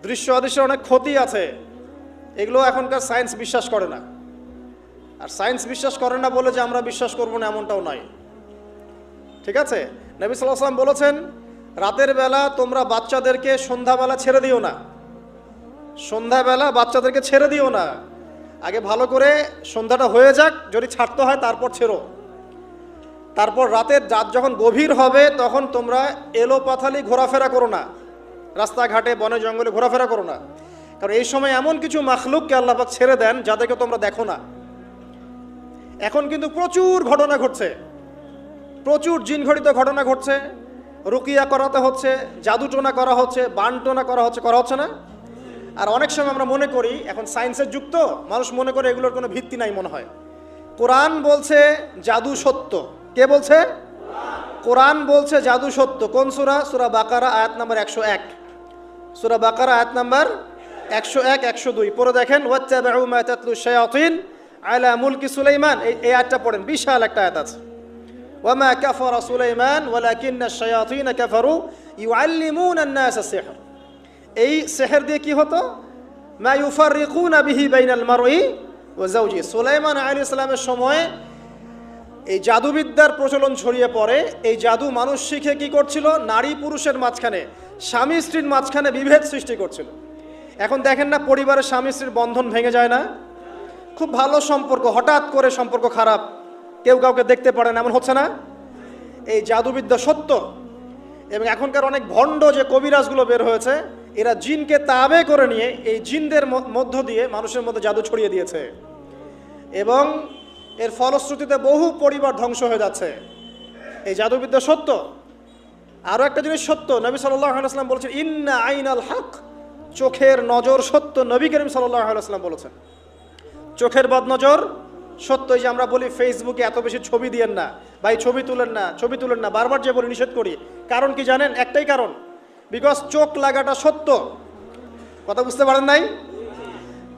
দৃশ্য অদৃশ্যের অনেক ক্ষতি আছে, এগুলো এখনকার সায়েন্স বিশ্বাস করে না। আর সায়েন্স বিশ্বাস করে না বলে যে আমরা বিশ্বাস করবো না এমনটাও নয়, ঠিক আছে? নবী সাল্লাল্লাহু আলাইহি ওয়াসাল্লাম বলেছেন, রাতের বেলা তোমরা বাচ্চাদেরকে সন্ধ্যাবেলা ছেড়ে দিও না, সন্ধ্যাবেলা বাচ্চাদেরকে ছেড়ে দিও না, আগে ভালো করে সন্ধ্যাটা হয়ে যাক, যদি ছাড়তে হয় তারপর ছেড়ো। তারপর রাতের রাত যখন গভীর হবে তখন তোমরা এলোপাথালি ঘোরাফেরা করো না, রাস্তাঘাটে বনে জঙ্গলে ঘোরাফেরা করো না, কারণ এই সময় এমন কিছু মাখলুককে আল্লাহ পাক ছেড়ে দেন যাদেরকে তোমরা দেখো না। এখন কিন্তু প্রচুর ঘটনা ঘটছে, প্রচুর জিনঘটিত ঘটনা ঘটছে, রুকিয়া করাতে হচ্ছে, জাদুটোনা করা হচ্ছে, বানটোনা করা হচ্ছে না? আর অনেক সময় আমরা মনে করি, এখন সায়েন্সের যুগ তো, মানুষ মনে করে এগুলোর কোনো ভিত্তি নাই মনে হয়। কোরআন বলছে জাদু সত্য। কে বলছে? কোরআন বলছে জাদু সত্য। কোন সূরা? সূরা বাকারা আয়াত নাম্বার 101। সূরা বাকারা আয়াত নাম্বার 101, 102 পড়ে দেখেন। ওয়াত্তাবাউ মা তাতলু শায়াতিন আলা মুলকি সুলাইমান, এই আয়াতটা পড়েন, বিশাল একটা আয়াত আছে। ওয়ামা কাফারা সুলাইমান ওয়ালাকিন্নাশ শায়াতিন কাফারু ইউআল্লিমুনা আন-নাস আস-সিহর। এই সিহর দিয়ে কি হতো? মা ইউফাররিকুনা বিহি বাইনাল মারই ওয়া যাওজি। সুলাইমান আলাইহিস সালামের সময় এই জাদুবিদ্যার প্রচলন ছড়িয়ে পড়ে। এই জাদু মানুষ শিখে কি করছিল? নারী পুরুষের মাঝখানে, স্বামী স্ত্রীর মাঝখানে বিভেদ সৃষ্টি করছিল। এখন দেখেন না, পরিবারের স্বামী স্ত্রীর বন্ধন ভেঙে যায় না? খুব ভালো সম্পর্ক, হঠাৎ করে সম্পর্ক খারাপ, কেউ কাউকে দেখতে পারে না, এমন হচ্ছে না? এই জাদুবিদ্যা সত্য। এবং এখনকার অনেক ভণ্ড যে কবিরাজগুলো বের হয়েছে, এরা জিনকে তাবে করে নিয়ে এই জিনদের মধ্য দিয়ে মানুষের মধ্যে জাদু ছড়িয়ে দিয়েছে, এবং এর ফলশ্রুতিতে বহু পরিবার ধ্বংস হয়ে যাচ্ছে। এই জাদুবিদ্যা সত্য। আরও একটা জিনিস সত্য, নবী সাল্লাল্লাহু আলাইহি ওয়াসাল্লাম বলেছেন, ইন্না আইনাল হক, চোখের নজর সত্য। নবী করিম সাল্লাল্লাহু আলাইহি ওয়াসাল্লাম বলেছেন চোখের বদনজর সত্য। এই যে আমরা বলি ফেসবুকে এত বেশি ছবি দিয়েন না, ভাই ছবি তুলেন না, ছবি তুলেন না, বারবার যে বলি নিষেধ করি, কারণ কি জানেন? একটাই কারণ, বিকজ চোখ লাগাটা সত্য। কথা বুঝতে পারেন নাই?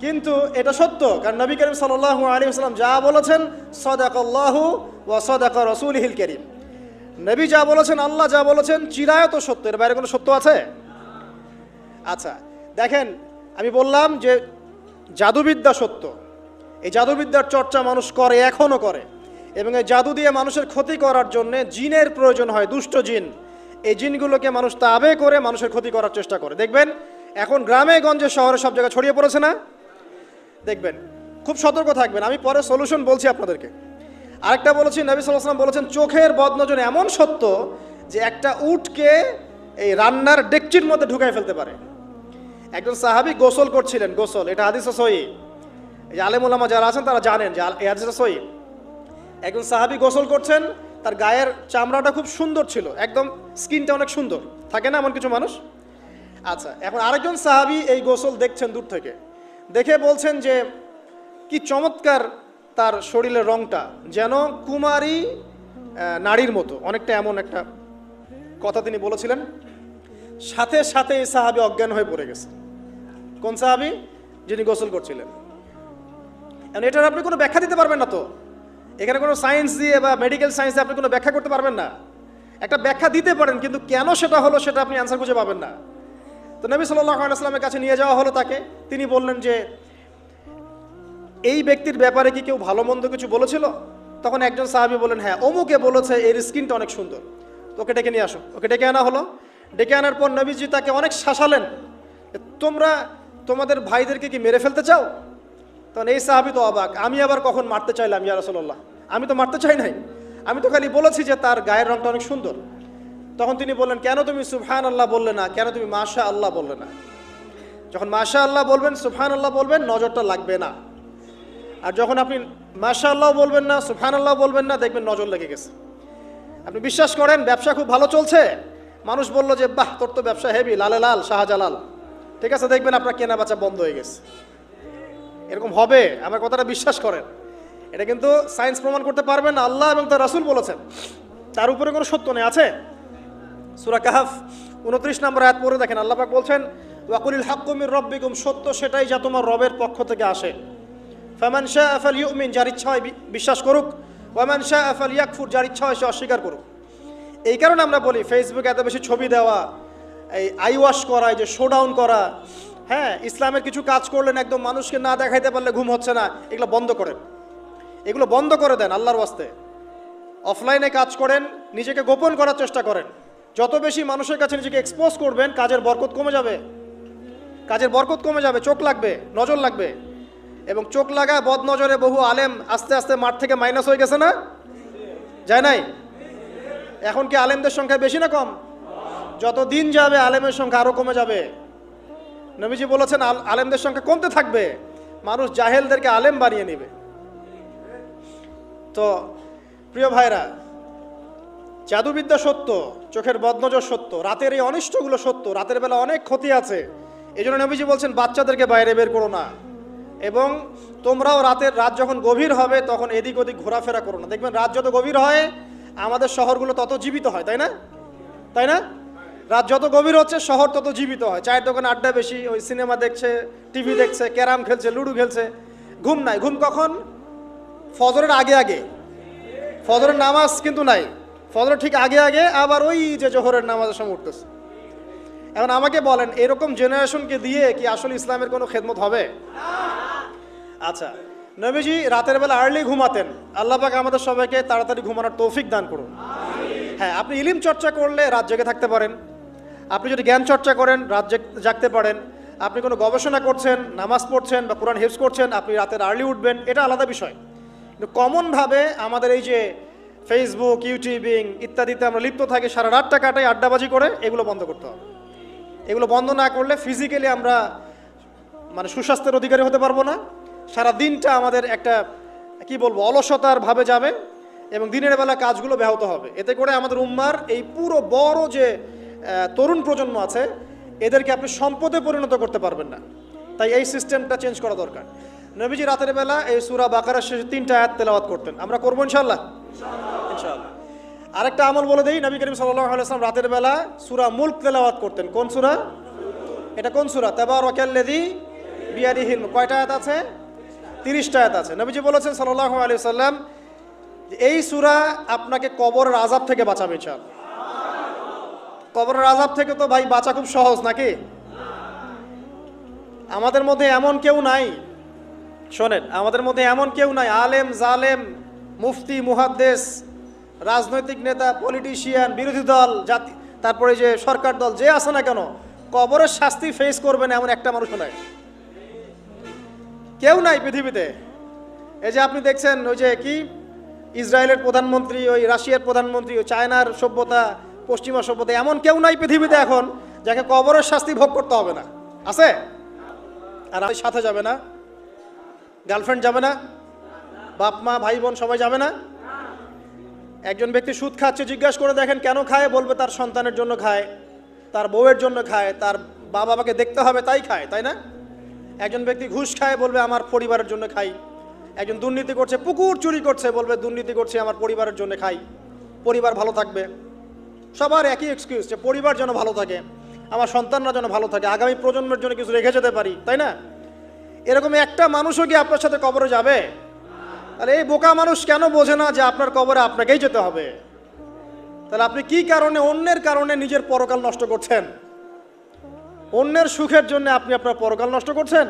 কিন্তু এটা সত্য, কারণ নবী করিম সাল্লাল্লাহু আলাইহি ওয়াসাল্লাম যা বলেছেন, সাদাকাল্লাহু ওয়া সাদাকা রাসূলুহুল কারীম। নবী যা বলেছেন, আল্লাহ যা বলেছেন, চিরায়ত সত্য, এর বাইরে কোনো সত্য আছে? আচ্ছা দেখেন, আমি বললাম যে জাদুবিদ্যা সত্য। এই জাদুবিদ্যার চর্চা মানুষ করে, এখনও করে, এবং এই জাদু দিয়ে মানুষের ক্ষতি করার জন্য জিনের প্রয়োজন হয়, দুষ্ট জিন। এই জিনগুলোকে মানুষ তাবে করে মানুষের ক্ষতি করার চেষ্টা করে। দেখবেন এখন গ্রামে গঞ্জে শহরে সব জায়গায় ছড়িয়ে পড়েছে না? দেখবেন, খুব সতর্ক থাকবেন। আমি পরে সলিউশন বলছি আপনাদেরকে। আরেকটা বলেছি, নবী সাল্লাল্লাহু আলাইহি ওয়াসাল্লাম বলেছেন চোখের বদনজর এমন সত্য যে একটা উটকে এই রান্নার ডেকচির মধ্যে ঢুকাই ফেলতে পারে। একজন সাহাবী গোসল করছিলেন, গোসল, এটা হাদিসে সহিহ, এই যে আলেম ওলামা যারা আছেন তারা জানেন যে এই হাদিসে সহিহ। একজন সাহাবী গোসল করছেন, তার গায়ের চামড়াটা খুব সুন্দর ছিল, একদম স্কিনটা অনেক সুন্দর থাকে না এমন কিছু মানুষ? আচ্ছা, এখন আরেকজন সাহাবী এই গোসল দেখছেন দূর থেকে, দেখে বলছেন যে কি চমৎকার তার শরীরের রংটা, যেন কুমারী নারীর মতো, অনেকটা এমন একটা কথা তিনি বলেছিলেন। সাথে সাথে এই সাহাবী অজ্ঞান হয়ে পড়ে গেছে। কোন সাহাবী? যিনি গোসল করছিলেন। এখন এটার আপনি কোনো ব্যাখ্যা দিতে পারবেন না তো, এখানে কোনো সায়েন্স দিয়ে বা মেডিকেল সায়েন্স দিয়ে আপনি কোনো ব্যাখ্যা করতে পারবেন না। একটা ব্যাখ্যা দিতে পারেন, কিন্তু কেন সেটা হলো সেটা আপনি অ্যান্সার খুঁজে পাবেন না। তো নবী সাল্লাল্লাহু আলাইহি ওয়াসাল্লামের কাছে নিয়ে যাওয়া হলো তাকে। তিনি বললেন যে এই ব্যক্তির ব্যাপারে কি কেউ ভালো মন্দ কিছু বলেছিল? তখন একজন সাহাবী বললেন, হ্যাঁ, অমুকে বলেছে এর স্কিনটা অনেক সুন্দর, ওকে ডেকে নিয়ে আসো। ওকে ডেকে আনা হলো। ডেকে আনার পর নবীজি তাকে অনেক শাসালেন, তোমরা তোমাদের ভাইদেরকে কি মেরে ফেলতে চাও? তখন এই সাহাবী তো অবাক, আমি আবার কখন মারতে চাইলাম ইয়া রাসূলুল্লাহ? আমি তো মারতে চাই নাই, আমি তো খালি বলেছি যে তার গায়ের রংটা অনেক সুন্দর। তখন তিনি বললেন, কেন তুমি সুবহানাল্লাহ বললে না? কেন তুমি মাশাআল্লাহ বললে না? যখন মাশাআল্লাহ বলবেন, সুবহানাল্লাহ বলবেন, নজরটা লাগবে না। আর যখন আপনি মাশাআল্লাহ বলবেন না, সুবহানাল্লাহ বলবেন না, দেখবেন নজর লেগে গেছে। আপনি বিশ্বাস করেন ব্যবসা খুব ভালো চলছে, মানুষ বলল যে বাহ তোর তো ব্যবসা হেভি, লালে লাল শাহজালাল, ঠিক আছে, দেখবেন আপনার কেনা বেচা বন্ধ হয়ে গেছে। এরকম হবে, আমার কথাটা বিশ্বাস করেন। এটা কিন্তু সায়েন্স প্রমাণ করতে পারবেন না, আল্লাহ এবং তার রাসূল বলেছেন, তার উপরে কোনো সত্য নেই। আছে সূরা কাহফ 29 নম্বর আয়াত পড়ে দেখেন, আল্লাহ পাক বলছেন, ওয়াকুলিল হাক্কু মির রাব্বিকুম, সত্য সেটাই যা তোমার রবের পক্ষ থেকে আসে। ফামান শাআ ফালইউমিন, যার ইচ্ছা হয় বিশ্বাস করুক, ওয়ামান শাআ ফালইয়াকফুর, যার ইচ্ছা হয় সে অস্বীকার করুক। এই কারণে আমরা বলি ফেসবুকে এত বেশি ছবি দেওয়া, এই আই ওয়াশ করা, এই যে শোডাউন করা, হ্যাঁ, ইসলামের কিছু কাজ করলেন, একদম মানুষকে না দেখাইতে পারলে ঘুম হচ্ছে না, এগুলো বন্ধ করেন, এগুলো বন্ধ করে দেন আল্লাহর ওয়াস্তে। অফলাইনে কাজ করেন, নিজেকে গোপন করার চেষ্টা করেন। যত বেশি মানুষের কাছে নিজেকে এক্সপোজ করবেন, কাজের বরকত কমে যাবে, কাজের বরকত কমে যাবে, চোখ লাগবে, নজর লাগবে। এবং চোখ লাগা বদ নজরে বহু আলেম আস্তে আস্তে মাঠ থেকে মাইনাস হয়ে গেছে না, যায় নাই? এখন কি আলেমদের সংখ্যা বেশি না কম? যত দিন যাবে আলেমের সংখ্যা আরো কমে যাবে। নবীজি বলেছেন আলেমদের সংখ্যা কমতে থাকবে, মানুষ জাহেলদেরকে আলেম বানিয়ে নেবে। তো প্রিয় ভাইরা, জাদুবিদ্যা সত্য, চোখের বদনজর সত্য, রাতের এই অনিষ্টগুলো সত্য, রাতের বেলা অনেক ক্ষতি আছে। এই জন্য নবীজি বলছেন বাচ্চাদেরকে বাইরে বের করো না, এবং তোমরাও রাত যখন গভীর হবে তখন এদিক ওদিক ঘোরাফেরা করো না। দেখবেন রাত যত গভীর হয় আমাদের শহরগুলো তত জীবিত হয়, তাই না? তাই না? রাত যত গভীর হচ্ছে শহর তত জীবিত হয়। চায়ের দোকানে আড্ডা বেশি, ওই সিনেমা দেখছে, টিভি দেখছে, ক্যারাম খেলছে, লুডো খেলছে। ঘুম নাই। ঘুম কখন? ফজরের আগে আগে। ফজরের নামাজ কিন্তু নাই, ফজরের ঠিক আগে আগে আবার ওই যে জোহরের নামাজের সময় উঠতেছে। এখন আমাকে বলেন, এরকম জেনারেশনকে দিয়ে কি আসলে ইসলামের কোনো খেদমত হবে? আচ্ছা, নবীজি রাতের বেলা আর্লি ঘুমাতেন। আল্লাহ পাক আমাদের সবাইকে তাড়াতাড়ি ঘুমানোর তৌফিক দান করুন। হ্যাঁ, আপনি ইলম চর্চা করলে রাত জেগে থাকতে পারেন, আপনি যদি জ্ঞান চর্চা করেন রাত জাগতে পারেন, আপনি কোনো গবেষণা করছেন, নামাজ পড়ছেন বা কোরআন হিফজ করছেন, আপনি রাতের আর্লি উঠবেন, এটা আলাদা বিষয়। কিন্তু কমনভাবে আমাদের এই যে ফেসবুক, ইউটিউবিং ইত্যাদিতে আমরা লিপ্ত থাকি, সারা রাতটা কাটাই আড্ডাবাজি করে, এগুলো বন্ধ করতে হবে। এগুলো বন্ধ না করলে ফিজিক্যালি আমরা সুস্বাস্থ্যের অধিকারী হতে পারবো না। সারা দিনটা আমাদের একটা কি বলবো অলসতার ভাবে যাবে, এবং দিনের বেলা কাজগুলো ব্যাহত হবে। এতে করে আমাদের উম্মার এই পুরো বড় যে তরুণ প্রজন্ম আছে, এদেরকে আপনি সম্পদে পরিণত করতে পারবেন না। তাই এই সিস্টেমটা চেঞ্জ করা দরকার। নবীজি রাতের বেলা এই সূরা বাকারার শেষে 3টা আয়াত তেলাওয়াত করতেন। আমরা করবো ইনশাআল্লাহ। ইনশাআল্লাহ। আরেকটা আমল বলে দেই, নবী করিম সাল্লাল্লাহু আলাইহি ওয়াসাল্লাম রাতের বেলা সূরা মুলক তেলাওয়াত করতেন। কোন সূরা এটা? কোন সূরা? তাবারাকাল্লাযী বিয়াদিহিল। কয়টা আয়াত আছে? 30টা আয়াত আছে। নবীজি বলেছেন সাল্লাল্লাহু আলাইহি ওয়াসাল্লাম, এই সূরা আপনাকে কবরের আযাব থেকে বাঁচাবে ইনশাআল্লাহ। কবরের আযাব থেকে তো ভাই বাঁচা খুব সহজ নাকি? আমাদের মধ্যে এমন কেউ নাই, শোনেন, আমাদের মধ্যে এমন কেউ নাই, আলেম জালেম, মুফতি মুহাদ্দিস, রাজনৈতিক নেতা, পলিটিশিয়ান, বিরোধী দল, জাতি, তারপরে যে সরকার দল, যে আছে না কেন, কবরের শাস্তি ফেস করবে না এমন একটা মানুষ নাই, কেউ নাই পৃথিবীতে। এই যে আপনি দেখছেন ওই যে কি ইসরায়েলের প্রধানমন্ত্রী, ওই রাশিয়ার প্রধানমন্ত্রী, ওই চায়নার সভ্যতা, পশ্চিমা সভ্যতা, এমন কেউ নাই পৃথিবীতে এখন যাকে কবরের শাস্তি ভোগ করতে হবে না। আছে? আর আমাদের সাথে যাবে না, গার্লফ্রেন্ড যাবে না, বাপ মা ভাই বোন সবাই যাবে না। একজন ব্যক্তি সুদ খাচ্ছে, জিজ্ঞাসা করে দেখেন কেন খায়, বলবে তার সন্তানের জন্য খায়, তার বউয়ের জন্য খায়, তার বাবাকে দেখতে হবে তাই খায়, তাই না? একজন ব্যক্তি ঘুষ খায়, বলবে আমার পরিবারের জন্য খাই। একজন দুর্নীতি করছে, পুকুর চুরি করছে, বলবে দুর্নীতি করছে আমার পরিবারের জন্য খাই, পরিবার ভালো থাকবে। সবার একই এক্সকিউজ, যে পরিবার যেন ভালো থাকে, আমার সন্তানরা যেন ভালো থাকে, আগামী প্রজন্মের জন্য কিছু রেখে যেতে পারি, তাই না? এরকম একটা মানুষও কি আপনার সাথে কবরে যাবে? তাহলে এই বোকা মানুষ কেন বোঝে না যে আপনার কবরে আপনাকেই যেতে হবে? তাহলে আপনি কি কারণে, অন্যের কারণে নিজের পরকাল নষ্ট করছেন? অন্যের সুখের জন্য আপনি আপনার পরকাল নষ্ট করছেন।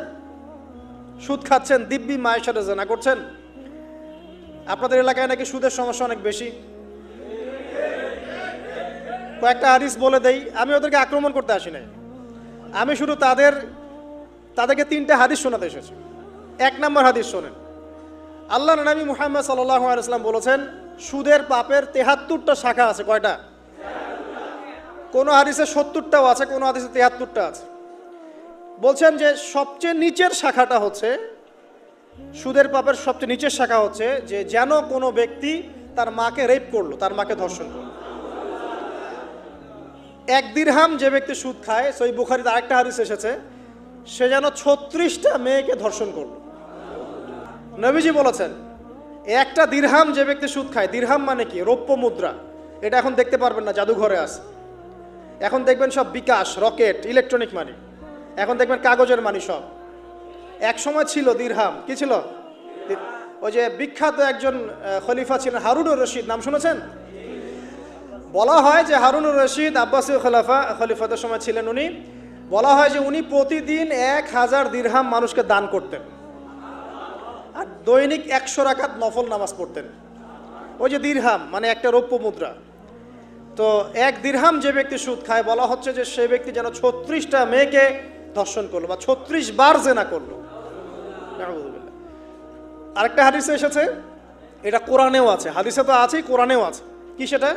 সুদ খাচ্ছেন, দিব্যি মায়ের সাথে জেনা করছেন। আপনাদের এলাকায় নাকি সুদের সমস্যা অনেক বেশি। কয়েকটা হাদিস বলে দেই, আমি ওদেরকে আক্রমণ করতে আসি নাই, আমি শুধু তাদেরকে 3টা হাদিস শোনাতে এসেছি। 1 নম্বর হাদিস শোনেন। আল্লাহর নবী মুহাম্মদ সাল্লাল্লাহু আলাইহি ওয়াসাল্লাম বলেছেন, সুদের পাপের 73টা শাখা আছে। কয়টা? কোন হাদিসে 70টাও আছে, কোন হাদিসে 73টা আছে। বলছেন যে সবচেয়ে নিচের শাখাটা হচ্ছে, সুদের পাপের সবচেয়ে নিচের শাখা হচ্ছে যে যেন কোনো ব্যক্তি তার মাকে রেপ করলো, তার মাকে ধর্ষণ করলো। 1 দিরহাম যে ব্যক্তি সুদ খায়, সহিহ বুখারীতে আরেকটা হাদিস এসেছে, সে যেন 36টা মেয়েকে ধর্ষণ করলো। নবীজি বলেছেন, একটা দিরহাম যে ব্যক্তি সুদ খায়, দিরহাম মানে কি? রৌপ্য মুদ্রা। এটা এখন দেখতে পারবেন না, জাদুঘরে আছে। এখন দেখবেন সব বিকাশ, রকেট, ইলেকট্রনিক মানি। এখন দেখবেন কাগজের মানি সব। এক সময় ছিল দিরহাম, কি ছিল? ওই যে বিখ্যাত একজন খলিফা ছিলেন হারুনুর রশিদ, নাম শুনেছেন? বলা হয় যে হারুনুর রশিদ আব্বাসীয় খলিফাদের সময় ছিলেন উনি। বলা হয় যে উনি প্রতিদিন 1000 দিরহাম মানুষকে দান করতেন, আর দৈনিক 100 রাকাত নফল নামাজ পড়তেন। ওই যে দিরহাম মানে একটা রৌপ্য মুদ্রা, তো 1 দিরহাম যে ব্যক্তি সুদ খায়, বলা হচ্ছে যে সেই ব্যক্তি যেন 36টা মেয়েকে ধর্ষণ করলো বা 36 বার জেনা করলো। আরেকটা হাদিসে এসেছে, এটা কোরআনেও আছে, হাদিসে তো আছেই, কোরআনেও আছে। কি সেটা?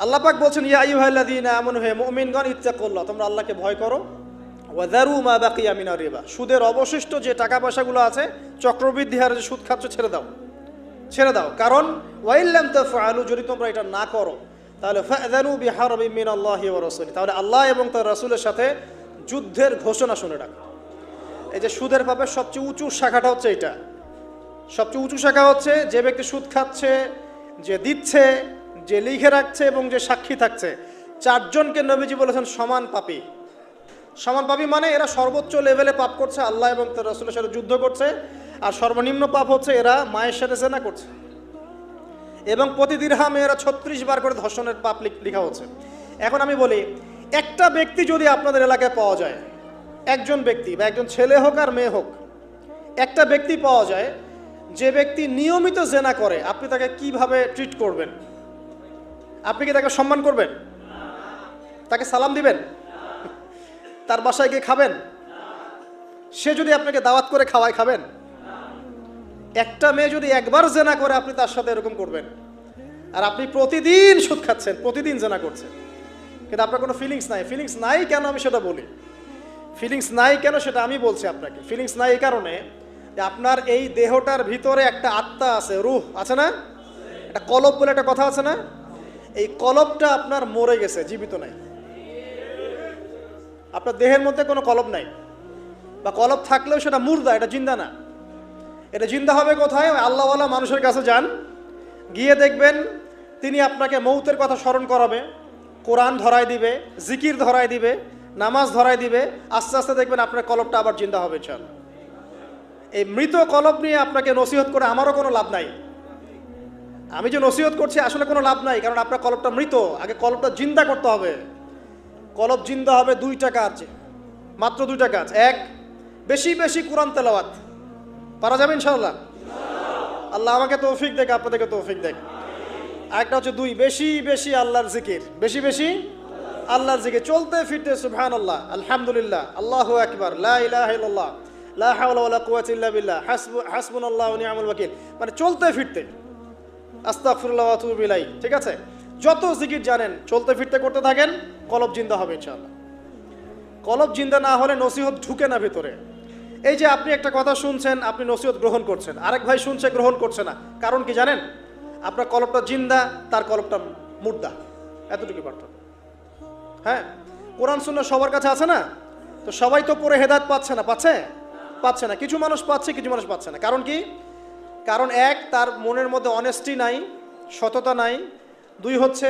আল্লাহ পাক বলছেন, ইয়া আইয়ুহাল্লাযীনা আমানু, হে মুমিনগণ, ইত্তাকুল্লাহ, তোমরা আল্লাহকে ভয় করো, ওয়া যারু মা বাকিয়া মিনার রিবা, সুদের অবশিষ্ট যে টাকা পয়সাগুলো আছে, চক্রবৃদ্ধি হারে যে সুদ খাচ্ছ, ছেড়ে দাও, ছেড়ে দাও। কারণ ওয়াইল্লাম তাফআলু, যদি তোমরা এটা না করো, তাহলে ফাযানু বিহারবিন মিনাল্লাহি ওয়া রাসূলি, তাহলে আল্লাহ এবং তার রাসূলের সাথে যুদ্ধের ঘোষণা শুনে রাখো। এই যে সুদের পাপের সবচেয়ে উঁচু শাখাটা হচ্ছে এটা, সবচেয়ে উঁচু শাখা হচ্ছে যে ব্যক্তি সুদ খাচ্ছে, যে দিচ্ছে, যে লিখে রাখছে এবং যে সাক্ষী থাকছে, 4 জনকে নবীজি বলেছেন সমান পাপী। সমান পাপী মানে এরা সর্বোচ্চ লেভেলে পাপ করছে, আল্লাহ এবং তার রাসূলের সাথে যুদ্ধ করছে, আর সর্বনিম্ন পাপ হচ্ছে এরা মায়ের সাথে জেনা করছে, এবং প্রতি দিরহামে এরা 36 বার করে ধর্ষণের পাপ লেখা হচ্ছে। এখন আমি বলি, একটা ব্যক্তি যদি আপনাদের এলাকায় পাওয়া যায়, একজন ব্যক্তি বা একজন ছেলে হোক আর মেয়ে হোক, একটা ব্যক্তি পাওয়া যায় যে ব্যক্তি নিয়মিত জেনা করে, আপনি তাকে কিভাবে ট্রিট করবেন? আপনি কি তাকে সম্মান করবেন? তাকে সালাম দিবেন? তার বাসায় গিয়ে খাবেন? সে যদি আপনাকে দাওয়াত করে খাওয়ায়, খাবেন? একটা মেয়ে যদি একবার জেনা করে, আপনি তার সাথে এরকম করবেন? আর আপনি প্রতিদিন সুদ খাচ্ছেন, প্রতিদিন জেনা করছেন, কিন্তু আপনার কোনো ফিলিংস নাই। ফিলিংস নাই কেন আমি সেটা বলি, ফিলিংস নাই কেন সেটা আমি বলছি আপনাকে। ফিলিংস নাই এই কারণে যে আপনার এই দেহটার ভিতরে একটা আত্মা আছে, রূহ আছে না, একটা কলব বলে একটা কথা আছে না, এই কলবটা আপনার মরে গেছে, জীবিত নাই। আপনার দেহের মধ্যে কোনো কলব নাই, বা কলব থাকলেও সেটা মুর্দা, এটা জিন্দা না। এটা জিন্দা হবে কোথায়? আল্লাহওয়ালা মানুষের কাছে যান, গিয়ে দেখবেন তিনি আপনাকে মৌতের কথা স্মরণ করাবে, কোরআন ধরায় দিবে, জিকির ধরায় দিবে, নামাজ ধরায় দিবে, আস্তে আস্তে দেখবেন আপনার কলবটা আবার জিন্দা হবে। চল, এই মৃত কলব নিয়ে আপনাকে নসিহত করে আমারও কোনো লাভ নাই। আমি যে নসিহত করছি আসলে কোনো লাভ নাই, কারণ আপনার কলবটা মৃত। আগে কলবটা জিন্দা করতে হবে। কলব জিন্দা হবে 2টা কাজ, মাত্র 2টা কাজ। 1, বেশি বেশি কোরআন তেলাওয়াত, পারা যাবে ইনশাআল্লাহ। আল্লাহ আমাকে তৌফিক দেখ, আপনাদেরকে তৌফিক দেখ। আরেকটা হচ্ছে 2, বেশি বেশি আল্লাহর জিকির, বেশি বেশি আল্লাহর জিকির, চলতে ফিরতে সুবহানাল্লাহ, আলহামদুলিল্লাহ, আল্লাহু আকবার, লা ইলাহা ইল্লাল্লাহ, লা হাওলা ওয়ালা কুওয়াতা ইল্লা বিল্লাহ, হাসবুনাল্লাহু ওয়া নি'মাল ওয়াকিল, মানে চলতে ফিরতে, আস্তাগফিরুল্লাহ ওয়া আতুবু ইলাইহি। ঠিক আছে, যত জিকির জানেন চলতে ফিরতে করতে থাকেন, কলব জিন্দা হবে ইনশাআল্লাহ। কলব জিন্দা না হলে নসিহত ঢুকে না ভিতরে। এই যে আপনি একটা কথা শুনছেন, আপনি নসিহত গ্রহণ করছেন, আরেক ভাই শুনছে গ্রহণ করছে না, কারণ কি জানেন? আপনার কলবটা জিন্দা, তার কলবটা মুর্দা, এতটুকু পার্থক্য। হ্যাঁ, কোরআন সুন্নাহ সবার কাছে আছে না, তো সবাই তো পড়ে হেদায়েত পাচ্ছে না, পাচ্ছে না। কিছু মানুষ পাচ্ছে, কিছু মানুষ পাচ্ছে না। কারণ কি? কারণ 1, তার মনের মধ্যে অনেস্টি নাই, সততা নাই। 2 হচ্ছে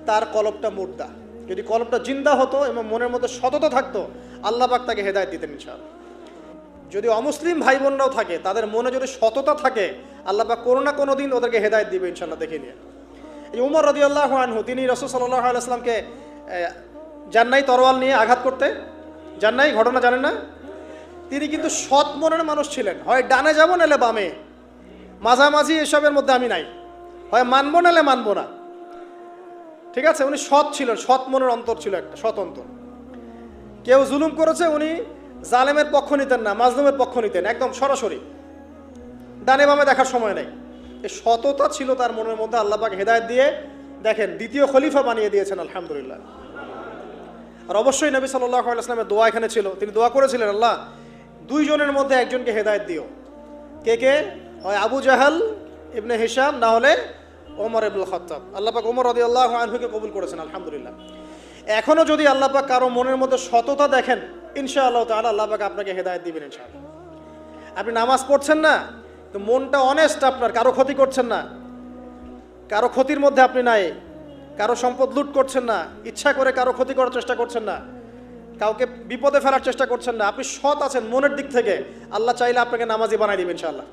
তার কলবটা মুর্দা। যদি কলবটা জিন্দা হতো এবং মনের মধ্যে সততা থাকতো, আল্লাহ পাক তাকে হেদায়েত দিতেন ইনশাআল্লাহ। যদি অমুসলিম ভাই বোনরাও থাকে, তাদের মনে যদি সততা থাকে, আল্লাহ পাক কোনো না কোনো দিন ওদেরকে হেদায়েত দিবে ইনশাআল্লাহ। দেখে নিয়ে এই উমর রাদিয়াল্লাহু আনহু, তিনি রাসূল সাল্লাল্লাহু আলাইহি ওয়াসাল্লামকে যান নাই তরোয়াল নিয়ে আঘাত করতে, যান নাই, ঘটনা জানেন না? তিনি কিন্তু সৎ মনের মানুষ ছিলেন। হয় ডানে যাব নাহলে বামে, মাঝামাঝি এসবের মধ্যে আমি নাই, হয় মানবো নাহলে মানবো না। ঠিক আছে, উনি সৎ ছিলেন, সৎ মনের অন্তর ছিল, একটা সৎ অন্তর। কেউ জুলুম করেছে, উনি জালেমের পক্ষ নিতেন না, মাজলুমের পক্ষ নিতেন, একদম সরাসরি, ডানে বামে দেখার সময় নেই। এই সততা ছিল তার মনের মধ্যে। আল্লাহ পাক হেদায়েত দিয়ে দেখেন 2য় খলিফা বানিয়ে দিয়েছেন, আলহামদুলিল্লাহ। আর অবশ্যই নবী সাল্লাল্লাহু আলাইহি ওয়াসাল্লামের দোয়া এখানে ছিল, তিনি দোয়া করেছিলেন, আল্লাহ 2 জনের মধ্যে একজনকে হেদায়েত দিও। কে? হয় আবু জাহাল ইবনে হিশাম, না হলে ওমর ইবনুল খাত্তাব। আল্লাহ পাক ওমর রাদিয়াল্লাহু আনহুকে কবুল করেছেন, আলহামদুলিল্লাহ। এখনও যদি আল্লাহ পাক কারো মনের মধ্যে সততা দেখেন, ইনশাআল্লাহ তাআলা আল্লাহ পাক আপনাকে হেদায়েত দিবেন ইনশাআল্লাহ। আপনি নামাজ পড়ছেন না, তো মনটা অনেস্ট আপনার, কারো ক্ষতি করছেন না, কারো ক্ষতির মধ্যে আপনি নাই, কারো সম্পদ লুট করছেন না, ইচ্ছা করে কারো ক্ষতি করার চেষ্টা করছেন না, কাউকে বিপদে ফেলার চেষ্টা করছেন না, আপনি সৎ আছেন মনের দিক থেকে, আল্লাহ চাইলে আপনাকে নামাজি বানাই দিবে ইনশাআল্লাহ,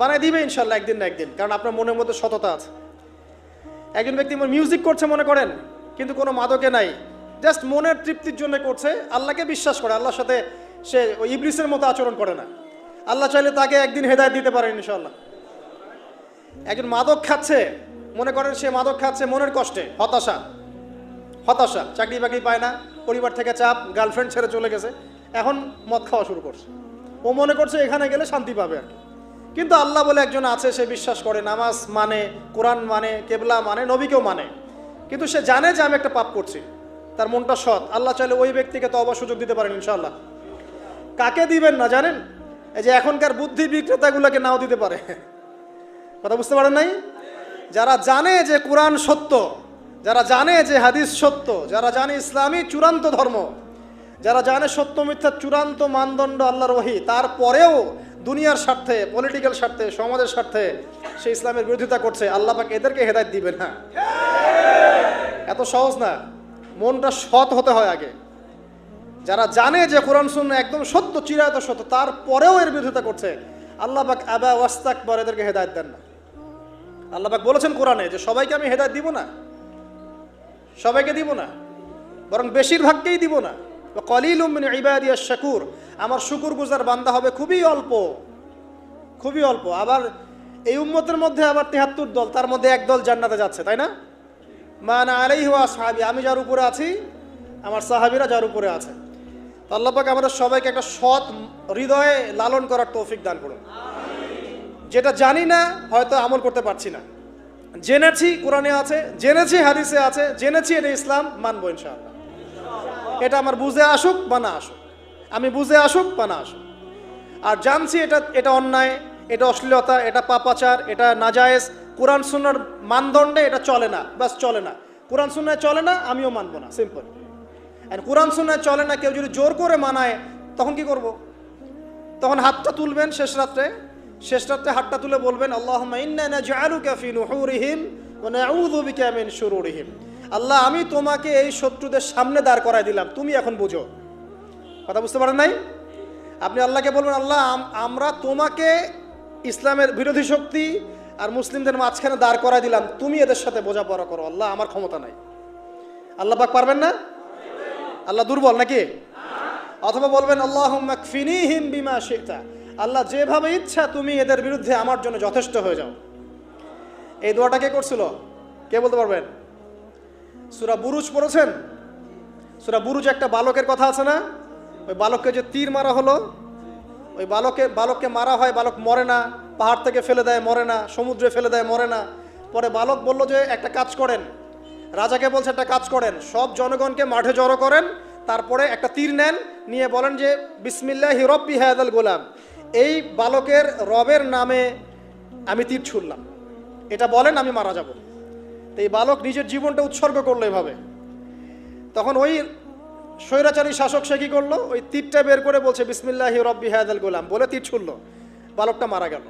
বানাই দিবে ইনশাআল্লাহ একদিন না একদিন, কারণ আপনার মনের মধ্যে সততা আছে। একজন ব্যক্তি মিউজিক করছে মনে করেন, কিন্তু কোনো মাদকে নাই, জাস্ট মনের তৃপ্তির জন্য করছে, আল্লাহকে বিশ্বাস করে, আল্লাহর সাথে সে ওই ইবলিসের মতো আচরণ করে না। আল্লাহ চাইলে তাকে একদিন হেদায়েত দিতে পারেন ইনশাআল্লাহ। একজন মাদক খাচ্ছে, মনে করেন সে মাদক খাচ্ছে মনের কষ্টে, হতাশা, চাকরি বাকরি পায় না, পরিবার থেকে চাপ, গার্লফ্রেন্ড ছেড়ে চলে গেছে, এখন মদ খাওয়া শুরু করছে। ও মনে করছে এখানে গেলে শান্তি পাবে আর কি। কিন্তু আল্লাহ বলে একজন আছে, সে বিশ্বাস করে, নামাজ মানে, কোরআন মানে, কেবলা মানে, নবীকেও মানে, কিন্তু সে জানে যে আমি একটা পাপ করছি, তার মনটা সৎ। আল্লাহ চাইলে ওই ব্যক্তিকে তওবার সুযোগ দিতে পারেন ইনশাআল্লাহ। কাকে দিবেন না জানেন? এই যে এখনকার বুদ্ধি বিক্রেতাগুলোকে নাও দিতে পারে। কথা বুঝতে পারেন নাই? যারা জানে যে কোরআন সত্য, যারা জানে যে হাদিস সত্য, যারা জানে ইসলামী চূড়ান্ত ধর্ম, যারা জানে সত্য মিথ্যার চূড়ান্ত মানদণ্ড আল্লাহর ওহী, তারপরেও দুনিয়ার স্বার্থে, পলিটিক্যাল স্বার্থে, সমাজের স্বার্থে সে ইসলামের বিরোধিতা করছে, আল্লাহ পাক এদেরকে হেদায়েত দিবেন না। এত সহজ না, মনটা সৎ হতে হয় আগে। যারা জানে যে কোরআন সুন্নাহ একদম সত্য, চিরায়ত সত্য, তারপরেও এর বিরোধিতা করছে, আল্লাহ পাক আবা ওয়াস্তাকবার, এদেরকে হেদায়েত দেন না। আল্লাহ পাক বলেছেন কোরআনে যে সবাইকে আমি হেদায়েত দিব না, সবাইকে দিব না, বরং বেশিরভাগকেই দিব না। কলিলুম মিন ইবাদিয়াশ শাকুর, আমার শুকরগুজার বান্দা হবে খুবই অল্প, খুবই অল্প। আবার এই উম্মতের মধ্যে আবার ৭৩ দল, তার মধ্যে এক দল জান্নাতে যাচ্ছে, তাই না? মান আলাইহি ওয়া আসহাবি, আমি যার উপরে আছি, আমার সাহাবীরা যার উপরে আছে। তো আল্লাহ পাক আমাদের সবাইকে একটা সৎ হৃদয়ে লালন করার তৌফিক দান করুন। যেটা জানি না হয়তো আমল করতে পারছি না, জেনেছি কোরআনে আছে, জেনেছি হাদিসে আছে, জেনেছি এটা ইসলাম, মানবো ইনশাআল্লাহ। এটা আমার বুঝে আসুক বা না আসুক, আমি বুঝে আসুক বা না আসুক। আর জানছি এটা অন্যায়, এটা অশ্লীলতা, এটা পাপাচার, এটা নাজায়েজ, কোরআন সুন্নাহর মানদণ্ডে এটা চলে না, বাস চলে না। কোরআন সুন্নাহ চলে না, আমিও মানবো না, সিম্পল। আর কোরআন সুন্নাহ চলে না, কেউ যদি জোর করে মানায়, তখন কি করব? তখন হাতটা তুলবেন শেষ রাত্রে হাতটা তুলে বলবেন, আল্লাহুম্মা ইন্না নাজআলুকা ফি নুহুরিহিম ওয়া নাউযু বিকা মিন শুরুরিহিম। আল্লাহ, আমি তোমাকে এই শত্রুদের সামনে দাঁড় করায় দিলাম, তুমি এখন বুঝো। কথা বুঝতে পারেন নাই? আপনি আল্লাহকে বলবেন, আল্লাহ আমরা তোমাকে ইসলামের বিরোধী শক্তি আর মুসলিমদের মাঝখানে দাঁড় করায় দিলাম, তুমি এদের সাথে বোঝাপড়া করো। আল্লাহ, আমার ক্ষমতা নাই। আল্লাহ পাক পারবেন না? আল্লাহ দুর্বল নাকি? অথবা বলবেন, আল্লাহুম্মা কফিনিহিম বিমা শি'তা, আল্লাহ যেভাবে ইচ্ছা তুমি এদের বিরুদ্ধে আমার জন্য যথেষ্ট হয়ে যাও। এই দোয়াটা কে করছিল? কে বলতে পারবেন? সূরা বুরুজ পড়েছেন? সূরা বুরুজ একটা বালকের কথা আছে না? ওই বালককে যে তীর মারা হলো, ওই বালককে মারা হয়, বালক মরে না, পাহাড় থেকে ফেলে দেয়, মরে না, সমুদ্রে ফেলে দেয়, মরে না। পরে বালক বলল যে একটা কাজ করেন, রাজাকে বলছে একটা কাজ করেন, সব জনগণকে মাঠে জড়ো করেন, তারপরে একটা তীর নেন, নিয়ে বলেন যে বিসমিল্লাহি রব্বি হাযাল গোলাম, এই বালকের রবের নামে আমি তীর ছুড়লাম, এটা বলেন, আমি মারা যাব। তো এই বালক নিজের জীবনটা উৎসর্গ করলো এভাবে। তখন ওই স্বৈরাচারী শাসক সে কী করলো? ওই তীরটা বের করে বলছে বিসমিল্লাহি রব্বি হাযাল গোলাম, বলে তীর ছুড়লো, বালকটা মারা গেল,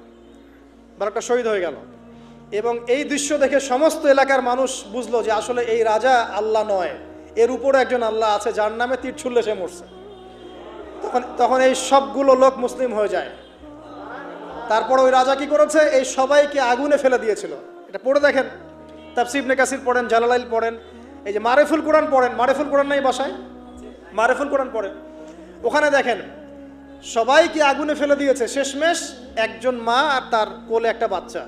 বালকটা শহীদ হয়ে গেল। এবং এই দৃশ্য দেখে সমস্ত এলাকার মানুষ বুঝলো যে আসলে এই রাজা আল্লাহ নয়, এর উপরে একজন আল্লাহ আছে, যার নামে তীর ছুড়লে সে মরছে। তখন এই সবগুলো লোক মুসলিম হয়ে যায়। তারপর ওই রাজা কি করেছে? এই সবাইকে আগুনে ফেলে দিয়েছিল। এটা পড়ে দেখেন, তাফসীর ইবনে কাসির পড়েন, জালালাইল পড়েন, এই যে মারিফুল কোরআন পড়েন, মারিফুল কোরআন নাই বাসায়? মারিফুল কোরআন পড়েন, ওখানে দেখেন সবাইকে আগুনে ফেলে দিয়েছে। শেষমেশ একজন মা আর তার কোলে একটা বাচ্চা।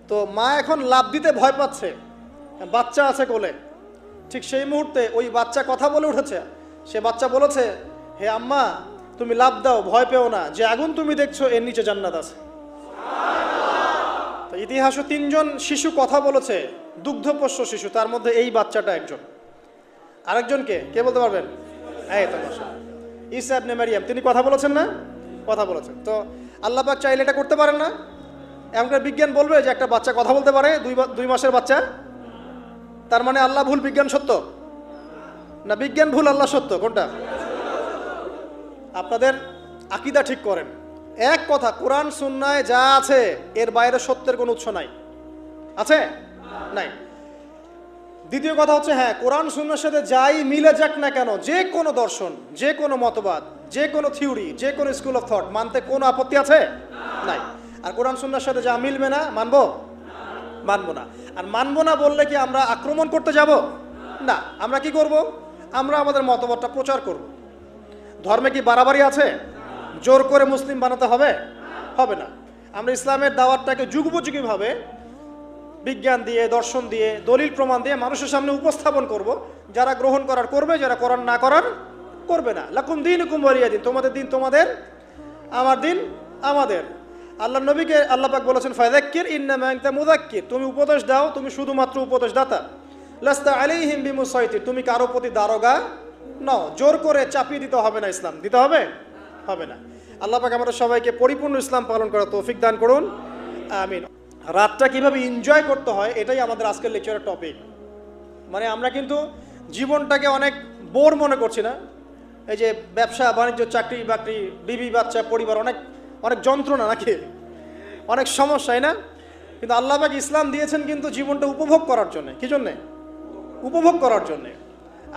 তো মা এখন লাফ দিতে ভয় পাচ্ছে, বাচ্চা আছে কোলে। ঠিক সেই মুহূর্তে ওই বাচ্চা কথা বলে উঠেছে। সে বাচ্চা বলেছে, হে আম্মা, তুমি লাফ দাও, ভয় পেও না, যে আগুন তুমি দেখছো এর নিচে জান্নাত আছে। তো ইতিহাসে 3 জন শিশু কথা বলেছে, দুগ্ধপোষ্য শিশু, তার মধ্যে এই বাচ্চাটা একজন। আরেকজনকে কে বলতে পারবেন? এই তো ঈসা ইবনে মারইয়াম, তিনি কথা বলেছেন না? কথা বলেছেন। তো আল্লাহ পাক চাইলে এটা করতে পারেন না? এমনকার বিজ্ঞান বলবে যে একটা বাচ্চা কথা বলতে পারে, 2 মাসের বাচ্চা? তার মানে আল্লাহ ভুল, বিজ্ঞান সত্য? না বিজ্ঞান ভুল, আল্লাহ সত্য? কোনটা? আপনাদের আকীদা ঠিক করেন। এক কথা, কোরআন সুন্নায় যা আছে এর বাইরে সত্যের কোনো উৎস নাই। আছে? নাই। দ্বিতীয় কথা হচ্ছে, হ্যাঁ, কোরআন সুন্নাহর সাথে যাই মিলে যাক না কেন, যে কোনো দর্শন, যে কোনো মতবাদ, যে কোনো থিওরি, যে কোনো স্কুল অফ থট মানতে কোনো আপত্তি আছে? নাই। আর কোরআন সুন্নাহর সাথে যা মিলবে না, মানবো? মানবো না। আর মানবো না বললে কি আমরা আক্রমণ করতে যাব? না। আমরা কি করব? আমরা আমাদের মতবাদটা প্রচার করব। ধর্মে কি বাড়াবাড়ি আছে? জোর করে মুসলিম বানাতে হবে? হবে না। আমরা ইসলামের দাওয়াতটাকে যুগোপযোগীভাবে বিজ্ঞান দিয়ে, দর্শন দিয়ে, দলিল প্রমাণ দিয়ে মানুষের সামনে উপস্থাপন করব। যারা গ্রহণ করার করবে, যারা করার না করার করবে না। লাকুম দীনুকুম ওয়ালিয়া দিন, তোমাদের দিন তোমাদের, আমার দিন আমাদের। আল্লাহ নবীকে আল্লাহ পাক বলেছেন ফাযাক্কির ইন্নামা আনতা মুযাক্কির, তুমি উপদেশ দাও, তুমি শুধুমাত্র উপদেশদাতা। লাস্তা আলাইহিম বিমুসাইতির, তুমি কারো প্রতি দারোগা নও। জোর করে চাপিয়ে দিতে হবে না, ইসলাম দিতে হবে হবে না। আল্লাহ পাক আমাদের সবাইকে পরিপূর্ণ ইসলাম পালন করার তৌফিক দান করুন, আমিন। রাতটা কিভাবে এনজয় করতে হয় এটাই আমাদের আজকের লেকচারের টপিক। মানে আমরা কিন্তু জীবনটাকে অনেক বোর মনে করছি না। এই যে ব্যবসা বাণিজ্য, চাকরি বাকরি, বিবি বাচ্চা, পরিবার, অনেক অনেক যন্ত্রণা নাকি, অনেক সমস্যাই না। কিন্তু আল্লাহ পাক ইসলাম দিয়েছেন কিন্তু জীবনটা উপভোগ করার জন্যে। কি জন্যে? উপভোগ করার জন্যে।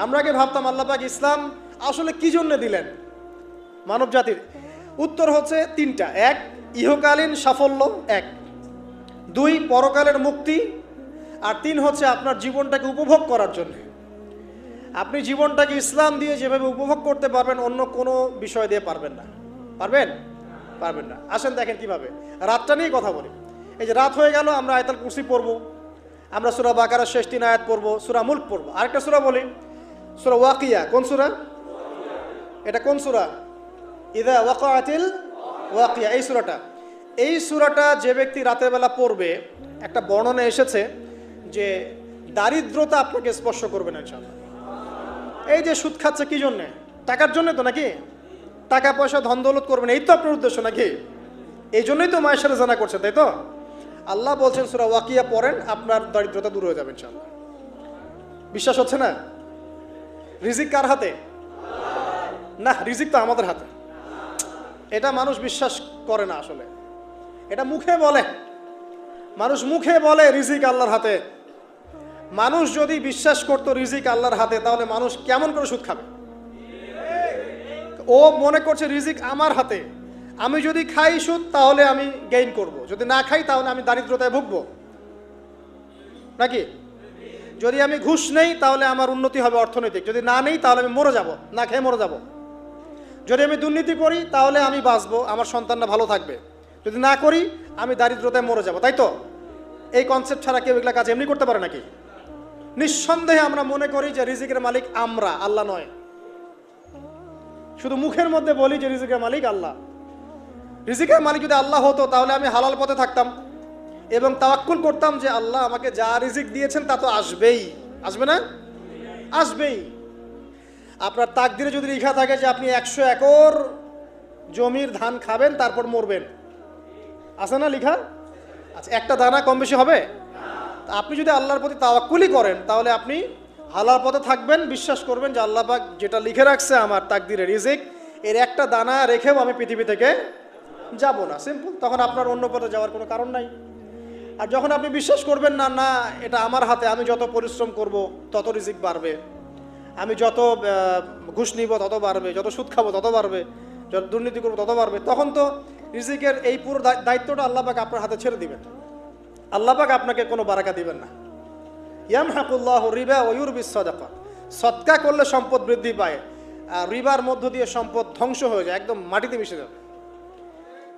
আমরা আগে ভাবতাম আল্লাহ পাক ইসলাম আসলে কি জন্যে দিলেন মানব জাতির। উত্তর হচ্ছে তিনটা। এক, ইহকালীন সাফল্য, এক। দুই, পরকালের মুক্তি, আর তিন হচ্ছে আপনার জীবনটাকে উপভোগ করার জন্য। আপনি জীবনটাকে ইসলাম দিয়ে যেভাবে উপভোগ করতে পারবেন অন্য কোনো বিষয় দিয়ে পারবেন না। পারবেন? পারবেন না। আসেন দেখেন কিভাবে। রাতটা নিয়ে কথা বলি। এই যে রাত হয়ে গেল, আমরা আয়াতুল কুরসি পড়বো, আমরা সূরা বাকারার শেষ 3 আয়াত পড়বো, সূরা মুলক পড়বো। আরেকটা সূরা বলি, সূরা ওয়াকিয়া। কোন সূরা এটা? কোন সূরা? ইযা ওয়াকাআতিল ওয়াকিয়া, এই সূরাটা। এই সূরাটা যে ব্যক্তি রাতের বেলা পড়বে, একটা বর্ণনা এসেছে যে দারিদ্রতা আপনাকে স্পর্শ করবে না ইনশাআল্লাহ। এই যে সুদ খাচ্ছে কি জন্যে? টাকার জন্য তো নাকি? টাকা পয়সা ধন দৌলত করবেন, এই তো আপনার উদ্দেশ্য নাকি? এই জন্যই তো মায়ের সাথে জানা করছেন, তাই তো? আল্লাহ বলছেন সূরা ওয়াকিয়া পড়েন, আপনার দারিদ্রতা দূর হয়ে যাবে ইনশাআল্লাহ। বিশ্বাস হচ্ছে না? রিজিক কার হাতে? না, রিজিক তো আমাদের হাতে। এটা মানুষ বিশ্বাস করে না আসলে। এটা মুখে বলে, মানুষ মুখে বলে রিজিক আল্লাহর হাতে। মানুষ যদি বিশ্বাস করতো রিজিক আল্লাহর হাতে, তাহলে মানুষ কেমন করে সুদ খাবে? ও মনে করছে রিজিক আমার হাতে, আমি যদি খাই সুদ তাহলে আমি গেইন করব, যদি না খাই তাহলে আমি দারিদ্রতায় ভুগবো নাকি? যদি আমি ঘুষ নেই তাহলে আমার উন্নতি হবে অর্থনৈতিক, যদি না নেই তাহলে আমি মরে যাব, না খেয়ে মরে যাব। যদি আমি দুর্নীতি করি তাহলে আমি বাঁচবো, আমার সন্তানরা ভালো থাকবে, যদি না করি আমি দারিদ্রতায় মরে যাব, তাই তো? এই কনসেপ্ট ছাড়া কেউ এগুলা কাজ এমনি করতে পারে নাকি? নিঃসন্দেহে আমরা মনে করি যে রিজিকের মালিক আমরা, আল্লাহ নয়। শুধু মুখের মধ্যে বলি যে রিজিকের মালিক আল্লাহ। রিজিকের মালিক যদি আল্লাহ হতো তাহলে আমি হালাল পথে থাকতাম এবং তাওয়াক্কুল করতাম যে আল্লাহ আমাকে যা রিজিক দিয়েছেন তা তো আসবেই। আসবে না? আসবেই। আপনার তাকদিরে যদি লেখা থাকে যে আপনি 100 একর জমির ধান খাবেন তারপর মরবেন, আছে না লেখা? আচ্ছা, একটা দানা কম বেশি হবে? আপনি যদি আল্লাহর প্রতি তাওয়াক্কুলই করেন তাহলে আপনি হালাল পথে থাকবেন, বিশ্বাস করবেন যে আল্লাহ পাক যেটা লিখে রাখছে আমার তাকদিরে রিজিক, এর একটা দানা রেখেও আমি পৃথিবী থেকে যাব না। সিম্পল। তখন আপনার অন্য পথে যাওয়ার কোনো কারণ নাই। আর যখন আপনি বিশ্বাস করবেন না, না এটা আমার হাতে, আমি যত পরিশ্রম করব তত রিজিক বাড়বে, আমি যত ঘুষ নিব তত বাড়বে, যত সুদ খাবো তত বাড়বে, যত দুর্নীতি করবো তত বাড়বে, তখন তো রিজিকের এই পুরো দায়িত্বটা আল্লাহ পাক আপনার হাতে ছেড়ে দিবেন। আল্লাহ পাক আপনাকে কোনো বারাকা দিবেন না। ইয়ামহাকুল্লাহু রিবা ওয়া ইউরবিস সাদাকা। সদকা করলে সম্পদ বৃদ্ধি পায়, আর রিবার মধ্য দিয়ে সম্পদ ধ্বংস হয়ে যায়, একদম মাটিতে মিশে যাবে।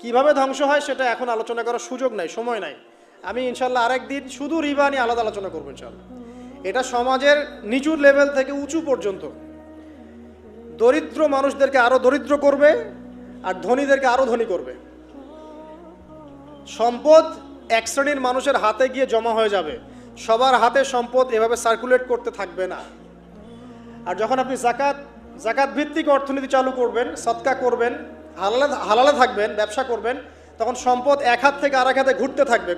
কিভাবে ধ্বংস হয় সেটা এখন আলোচনা করার সুযোগ নাই, সময় নাই। আমি ইনশাল্লাহ আরেকদিন শুধু রিবা নিয়ে আলাদা আলোচনা করবো ইনশাল্লাহ। এটা সমাজের নিচু লেভেল থেকে উঁচু পর্যন্ত দরিদ্র মানুষদেরকে আরো দরিদ্র করবে আর ধনীদেরকে আরো ধনী করবে। সম্পদ এক শ্রেণীর মানুষের হাতে গিয়ে জমা হয়ে যাবে, সবার হাতে সম্পদ এভাবে সার্কুলেট করতে থাকবে না। আর যখন আপনি জাকাত ভিত্তিক অর্থনীতি চালু করবেন, সদকা করবেন, হালালে থাকবেন, ব্যবসা করবেন, তখন সম্পদ এক হাত থেকে আরেক হাতে ঘুরতে থাকবে।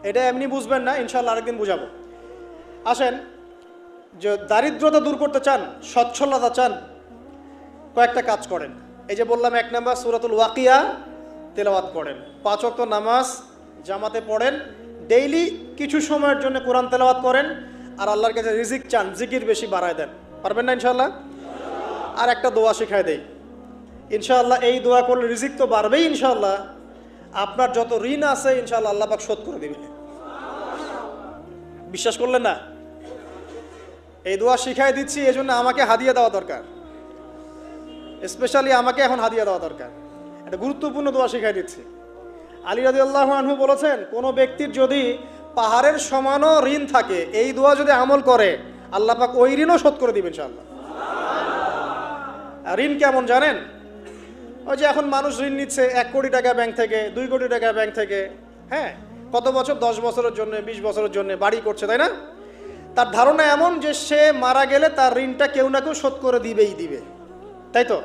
এটা এমনি বুঝবেন না, ইনশাল্লাহ আরেকদিন বুঝাবো। আসেন, যে দারিদ্রতা দূর করতে চান, সচ্ছলতা চান, কয়েকটা কাজ করেন। এই যে বললাম, 1 নাম্বার সূরাতুল ওয়াকিয়া তেলাওয়াত করেন, 5 ওয়াক্ত নামাজ জামাতে পড়েন, ডেইলি কিছু সময়ের জন্য কোরআন তেলাওয়াত করেন, আর আল্লাহর কাছে রিজিক চান, জিকির বেশি বাড়ায় দেন। পারবেন না ইনশাআল্লাহ? আর একটা দোয়া শিখায় দেই ইনশাআল্লাহ। এই দোয়া করলে রিজিক তো বাড়বেই ইনশাআল্লাহ, আপনার যত ঋণ আছে ইনশাআল্লাহ আল্লাহ পাক শোধ করে দিবেন। বিশ্বাস করলেন না? এই দোয়া শিখাই দিচ্ছি, এই জন্য আমাকে হাদিয়া দেওয়া দরকার, স্পেশালি আমাকে এখন হাদিয়া দেওয়া দরকার। একটা গুরুত্বপূর্ণ দোয়া শিখাই দিচ্ছি। আলী রাদিয়াল্লাহু আনহু বলেছেন, কোনো ব্যক্তির যদি পাহাড়ের সমানও ঋণ থাকে, এই দোয়া যদি আমল করে, আল্লাহ পাক ওই ঋণও শোধ করে দিবেন ইনশাআল্লাহ। আর ঋণ কেমন জানেন? ওই যে এখন মানুষ ঋণ নিচ্ছে 1 কোটি টাকা ব্যাংক থেকে, 2 কোটি টাকা ব্যাংক থেকে, হ্যাঁ, কত বছর, 10 বছরের জন্য, 20 বছরের জন্য বাড়ি করছে, তাই না? তার ধারণা এমন যে সে মারা গেলে তার ঋণটা কেউ না কেউ শোধ করে দিবে, তাই তো?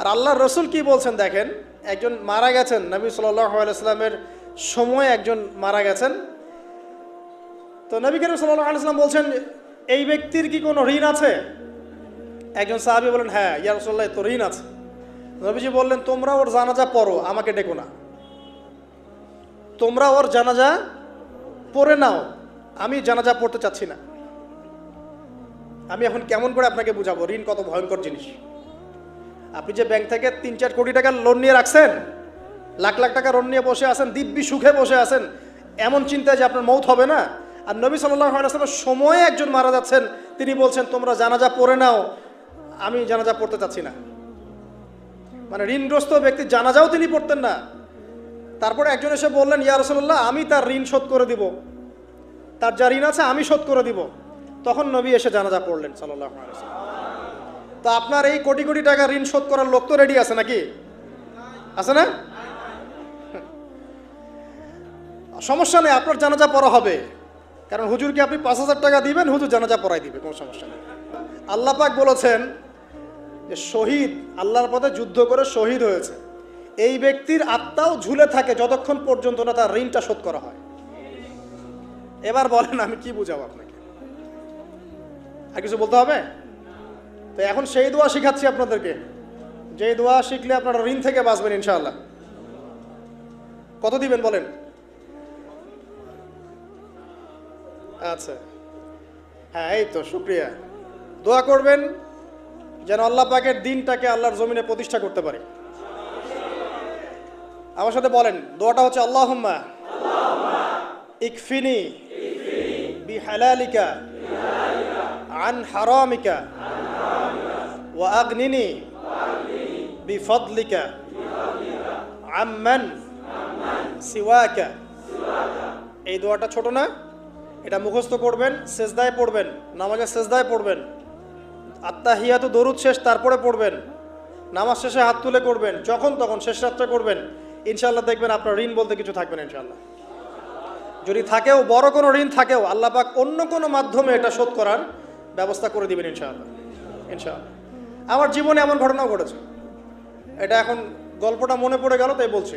আর আল্লাহর রসুল কি বলছেন দেখেন, একজন মারা গেছেন, নবী সাল্লাল্লাহু আলাইহি সাল্লামের সময় একজন মারা গেছেন। তো নবী করিম সাল্লাল্লাহু আলাইহি সাল্লাম বলছেন, এই ব্যক্তির কি কোনো ঋণ আছে? একজন সাহাবী বলেন, হ্যাঁ ইয়া রাসূলুল্লাহ, তো ঋণ আছে। নবীজি বললেন, তোমরা ওর জানাজা পড়ো, আমাকে ডেকো না। তোমরা ওর জানাজা পড়ে নাও, আমি জানাজা পড়তে চাচ্ছি না। আমি এখন কেমন করে আপনাকে বুঝাবো ঋণ কত ভয়ঙ্কর জিনিস। আপনি যে ব্যাংক থেকে 3-4 কোটি টাকার লোন নিয়ে রাখছেন, লাখ লাখ টাকা লোন নিয়ে বসে আছেন, দিব্যি সুখে বসে আছেন, এমন চিন্তায় যে আপনার মৌত হবে না। আর নবী সাল্লাল্লাহু আলাইহি ওয়াসাল্লামের সময়ে একজন মারা যাচ্ছেন, তিনি বলছেন তোমরা জানাজা পড়ে নাও, আমি জানাজা পড়তে চাচ্ছি না। মানে ঋণগ্রস্ত ব্যক্তির জানাজাও তিনি পড়তেন না। তারপরে একজন এসে বললেন, ইয়া রাসূলুল্লাহ, আমি তার ঋণ শোধ করে দিব, তার যা ঋণ আছে আমি শোধ করে দিব। তখন নবী এসে জানাজা পড়লেন সাল্লাল্লাহু আলাইহি ওয়াসাল্লাম। তো আপনার এই কোটি কোটি টাকা ঋণ শোধ করার লোক তো রেডি আছে নাকি? আছে না? সমস্যা নেই, আপনার জানাজা পড়া হবে, কারণ হুজুরকে আপনি 5,000 টাকা দিবেন, হুজুর জানাজা পড়াই দিবে, কোনো সমস্যা নেই। আল্লাহ পাক বলেছেন যে শহীদ, আল্লাহর পথে যুদ্ধ করে শহীদ হয়েছে, এই ব্যক্তির আত্মাও ঝুলে থাকে যতক্ষণ পর্যন্ত না তার ঋণটা শোধ করা হয়। এবার বলেন আমি কি বুঝাবো আপনাকে? আর কিছু বলতে হবে? তো এখন সেই দোয়া শিখাচ্ছি আপনাদেরকে, যেই দোয়া শিখলে আপনারা ঋণ থেকে বাঁচবেন ইনশাআল্লাহ। কত দিবেন বলেন? আচ্ছা, হ্যাঁ, এই তো, শুকরিয়া। দোয়া করবেন যেন আল্লাহ পাকের দিনটাকে আল্লাহর জমিনে প্রতিষ্ঠা করতে পারি। আমার সাথে বলেন, দোয়াটা হচ্ছে আল্লাহুম্মা ইকফিনি বিহালালিকা আন হারামিকা ওয়া আগনিনি বিফদলিকা আম্মান সিওয়াকা। এই দোয়াটা ছোট না, এটা মুখস্থ করবেন, সেজদায় পড়বেন, নামাজের সেজদায় পড়বেন, আত্তাহিয়াতু দরুদ শেষ তারপরে পড়বেন, নামাজ শেষে হাত তুলে করবেন, যখন তখন শেষ রাত্রে করবেন। ইনশাআল্লাহ দেখবেন আপনার ঋণ বলতে কিছু থাকবে না ইনশাআল্লাহ। যদি থাকেও, বড় কোনো ঋণ থাকেও, আল্লাহ পাক অন্য কোনো মাধ্যমে এটা শোধ করার ব্যবস্থা করে দিবেন ইনশাআল্লাহ। ইনশাআল্লাহ আমার জীবনে এমন ঘটনাও ঘটেছে, এটা এখন গল্পটা মনে পড়ে গেল তাই বলছি,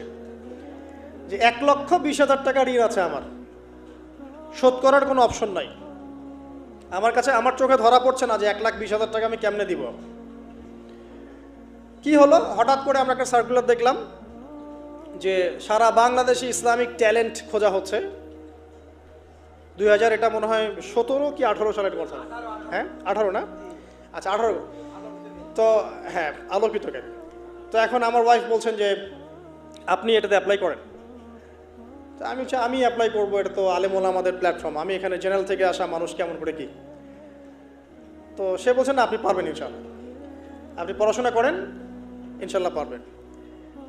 যে 1,20,000 টাকা ঋণ আছে আমার, শোধ করার কোনো অপশন নাই। আমার কাছে, আমার চোখে ধরা পড়ছে না যে 1,20,000 টাকা আমি কেমনে দিব। কি হলো, হঠাৎ করে আমরা একটা সার্কুলার দেখলাম যে সারা বাংলাদেশে ইসলামিক ট্যালেন্ট খোঁজা হচ্ছে। 2000, এটা মনে হয় 17 কি 18 সালের কথা, হ্যাঁ 18 না, আচ্ছা 18। তো হ্যাঁ, আলোকিত কেন। তো এখন আমার ওয়াইফ বলছেন যে আপনি এটাতে অ্যাপ্লাই করেন। তো আমি অ্যাপ্লাই করবো, এটা তো আলেম ওলামাদের প্ল্যাটফর্ম, আমি এখানে জেনারেল থেকে আসা মানুষ কেমন করে কি। তো সে বলছেন না, আপনি পারবেন ইনশাল্লাহ, আপনি পড়াশোনা করেন, ইনশাল্লাহ পারবেন।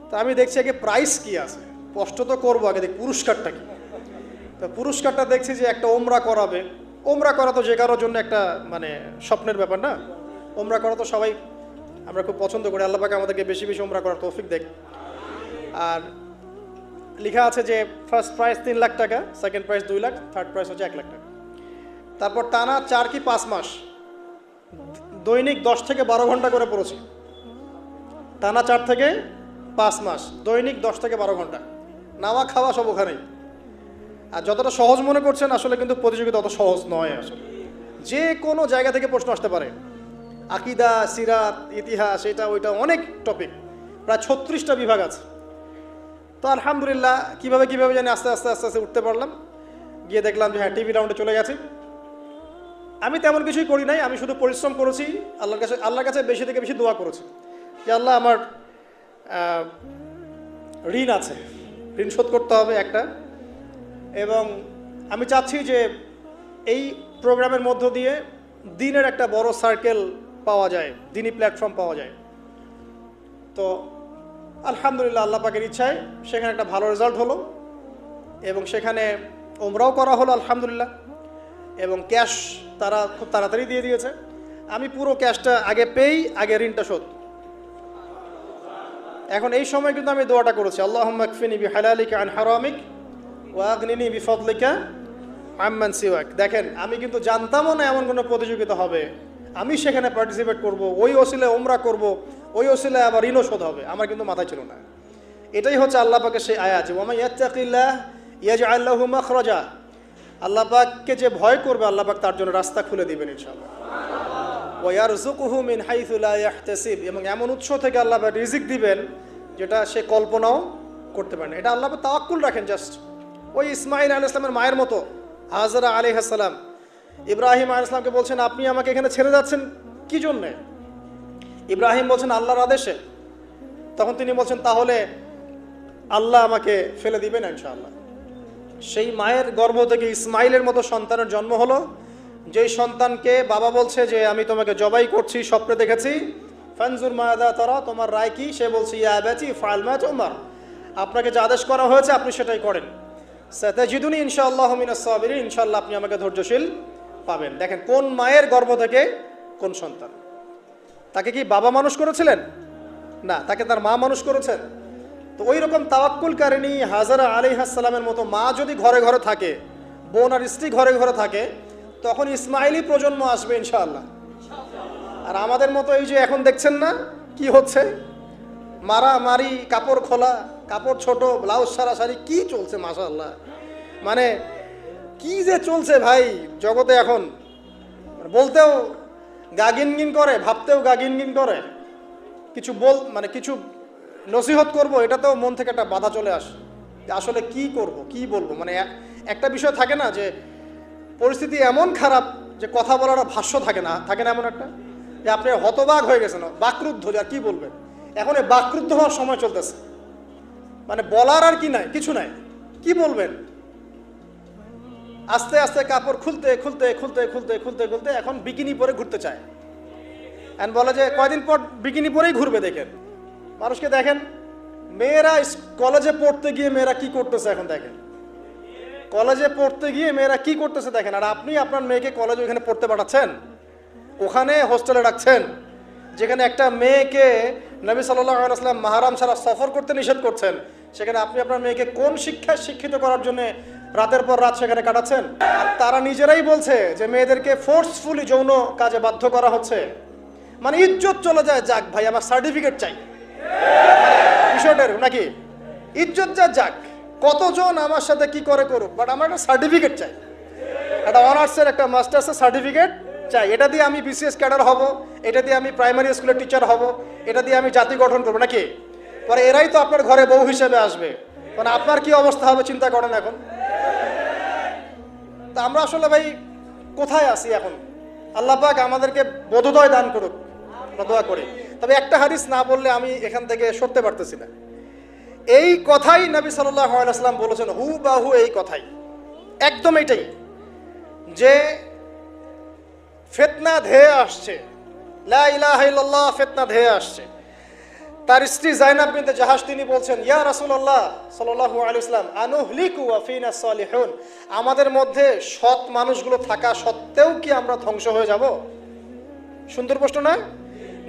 তো আমি দেখছি আগে প্রাইস কি আছে, কষ্ট তো করবো, আগে দেখি পুরস্কারটা কি। তো পুরস্কারটা দেখছি যে একটা ওমরা করাবে। ওমরা করা তো যে কারোর জন্য একটা মানে স্বপ্নের ব্যাপার না, ওমরা করা তো সবাই আমরা খুব পছন্দ করি। আল্লাহ পাক আমাদেরকে বেশি বেশি ওমরা করার তৌফিক দেখ। আর লেখা আছে যে ফার্স্ট প্রাইজ 3 লাখ টাকা, second prize 2 lakh, third prize হচ্ছে 1 লাখ টাকা। তারপর টানা 4 কি 5 মাস দৈনিক 10 থেকে 12 ঘন্টা করে পড়েছি। টানা 4 থেকে 5 মাস দৈনিক 10 থেকে 12 ঘন্টা, নাওয়া খাওয়া সব ওখানেই। আর যতটা সহজ মনে করছেন আসলে কিন্তু প্রতিযোগিতা অত সহজ নয়। আসলে যে কোনো জায়গা থেকে প্রশ্ন আসতে পারে, আকিদা, সিরাত, ইতিহাস, এটা ওইটা, অনেক টপিক, প্রায় 36টা বিভাগ আছে। তো আলহামদুলিল্লাহ কীভাবে জানি আস্তে আস্তে উঠতে পারলাম। গিয়ে দেখলাম যে হ্যাঁ, টিভি রাউন্ডে চলে গেছি। আমি তেমন কিছুই করি নাই, আমি শুধু পরিশ্রম করেছি, আল্লাহর কাছে বেশি থেকে বেশি দোয়া করেছি যে আল্লাহ আমার ঋণ আছে, ঋণ শোধ করতে হবে একটা। এবং আমি চাচ্ছি যে এই প্রোগ্রামের মধ্য দিয়ে দিনের একটা বড় সার্কেল পাওয়া যায়, দিনই প্ল্যাটফর্ম পাওয়া যায়। তো আলহামদুলিল্লাহ আল্লাহ পাকের ইচ্ছায় সেখানে একটা ভালো রেজাল্ট হলো এবং সেখানে ওমরাও করা হলো আলহামদুলিল্লাহ, এবং ক্যাশ তারা খুব তাড়াতাড়ি দিয়ে দিয়েছে। আমি পুরো ক্যাশটা আগে পেয়েই আগে ঋণটা শোধ। এখন এই সময় কিন্তু আমি দোয়াটা করেছি, আল্লাহুম্মা কফিনি বিহালালিকা আন হারামিক ওয়া আগনিনি বিফদলিকা আম্মান সিওয়াক। দেখেন, আমি কিন্তু জানতামও না এমন কোনো প্রতিযোগিতা হবে, আমি সেখানে পার্টিসিপেট করব, ওই ওসিলায় ওমরা করব, ওই ওসিলায় আবার ঋণও শোধ হবে, আমার কিন্তু মাথায় ছিল না। এটাই হচ্ছে আল্লাহ পাকের সেই আয়াত, ওয়া মান ইয়াত্তাকিল্লাহ ইয়াজআল লাহু মাখরাজা। আল্লাহ পাককে যে ভয় করবে আল্লাহ পাক তার জন্য রাস্তা খুলে দিবেন ইনশাআল্লাহ। ওয়া ইয়ারযুকুহু মিন হাইথু লা ইয়াহতাসিব, এবং এমন উৎস থেকে আল্লাহ পাক রিজিক দিবেন যেটা সে কল্পনাও করতে পারে না। এটা আল্লাহ পাক তাওয়াক্কুল রাখেন। জাস্ট ওই ইসমাঈল আলাইহিস সালামের মায়ের মতো হাজরা আলাইহিস সালাম ইব্রাহিম আলাইহিস সালামকে বলছেন, আপনি আমাকে এখানে ছেড়ে যাচ্ছেন কি জন্যে? ইব্রাহিম বলছেন আল্লাহর আদেশে। তখন তিনি বলছেন, তাহলে আল্লাহ আমাকে ফেলে দিবেন ইনশাআল্লাহ। সেই মায়ের গর্ভ থেকে ইসমাইলের মতো সন্তানের জন্ম হলো, যেই সন্তানকে বাবা বলছে যে আমি তোমাকে জবাই করছি, স্বপ্নে দেখেছি, ফানজুর মাযা তারা, তোমার রায় কি? সে বলছে ইয়া আবাতি ফাআল মা তুমার, আপনাকে যে আদেশ করা হয়েছে আপনি সেটাই করেন। সাতাজিদুনি ইনশাআল্লাহু মিনাস সাবিরিন, ইনশাআল্লাহ আপনি আমাকে ধৈর্যশীল পাবেন। দেখেন কোন মায়ের গর্ভ থেকে কোন সন্তান। তাকে কি বাবা মানুষ করেছিলেন? না, তাকে তার মা মানুষ করেছেন। তো ওই রকম তাওয়াক্কুলকারিনী হাজরা আলাইহিস সালামের মতো মা যদি ঘরে ঘরে থাকে, বোন আর স্ত্রী ঘরে ঘরে থাকে, তখন ইসমাইলি প্রজন্ম আসবে ইনশাআল্লাহ। আর আমাদের মতো এই যে এখন দেখছেন না কি হচ্ছে, মারামারি, কাপড় খোলা, কাপড় ছোট, ব্লাউজ সারাসারি, কি চলছে মাশাআল্লাহ। মানে কি যে চলছে ভাই জগতে এখন, বলতেও গা গিনগিন করে, ভাবতেও গা গিনগিন করে। কিছু মানে কিছু নসিহত করব, এটাতেও মন থেকে একটা বাধা চলে আসে যে আসলে কি করব, কি বলবো। মানে একটা বিষয় থাকে না যে পরিস্থিতি এমন খারাপ যে কথা বলার ভাষ্য থাকে না এমন একটা, যে আপনি হতবাক হয়ে গেছেন, বাকরুদ্ধ, আর কি বলবেন। এখন এই বাকরুদ্ধ হওয়ার সময় চলতেছে, মানে বলার আর কি নাই, কিছু নাই, কি বলবেন। আস্তে আস্তে কাপড় খুলতে খুলতে খুলতে খুলতে খুলতে খুলতে এখন বিকিনি পরে ঘুরতে চায়। এন্ড বলে যে কয়দিন পর বিকিনি পরেই ঘুরবে। দেখেন মানুষকে, দেখেন মেয়েরা কলেজে পড়তে গিয়ে মেয়েরা কি করতেছে এখন দেখেন, কলেজে পড়তে গিয়ে মেয়েরা কি করতেছে দেখেন। আর আপনি আপনার মেয়েকে কলেজে ওখানে পড়তে পাঠাচ্ছেন, ওখানে হোস্টেলে রাখছেন, যেখানে একটা মেয়েকে নবী সাল্লাল্লাহু আলাইহি ওয়াসাল্লাম মাহরাম ছাড়া সফর করতে নিষেধ করছেন, সেখানে আপনি আপনার মেয়েকে কোন শিক্ষায় শিক্ষিত করার জন্য রাতের পর রাত সেখানে কাটাচ্ছেন। তারা নিজেরাই বলছে যে মেয়েদেরকে ফোর্সফুলি যৌন কাজে বাধ্য করা হচ্ছে। মানে ইজ্জত চলে যায়, যাক ভাই আমার সার্টিফিকেট চাই, বিষয়টার নাকি ইজ্জত যাক, কতজন আমার সাথে কি করে করুক, বাট আমার একটা সার্টিফিকেট চাই, একটা অনার্সের একটা মাস্টার্সের সার্টিফিকেট চাই। এটা দিয়ে আমি বিসিএস ক্যাডার হব, এটা দিয়ে আমি প্রাইমারি স্কুলের টিচার হব, এটা দিয়ে আমি জাতি গঠন করবো নাকি। পরে এরাই তো আপনার ঘরে বউ হিসেবে আসবে, মানে আপনার কি অবস্থা হবে চিন্তা করেন এখন। তা আমরা আসলে ভাই কোথায় আছি এখন? আল্লাহ পাক আমাদেরকে বোধোদয় দান করুক, দোয়া করি। তবে একটা হাদিস না বললে আমি এখান থেকে সরতে পারতেছি না। এই কথাই নবী সাল্লাল্লাহু আলাইহি ওয়াসাল্লাম বলেছেন, হুবাহু এই কথাই, একদম এইটাই, যে ফিতনা ধেয়ে আসছে, লা ইলাহা ইল্লাল্লাহ, ফিতনা ধেয়ে আসছে। তার স্ত্রী যায়নাব বিনতে জাহাশ তিনি বলছেন, ইয়া রাসূলুল্লাহ সাল্লাল্লাহু আলাইহি ওয়াসাল্লাম আনুহলিকু ওয়া ফিনা সালিহুন, আমাদের মধ্যে সৎ মানুষগুলো থাকা সত্ত্বেও কি আমরা ধ্বংস হয়ে যাব? সুন্দর প্রশ্ন না?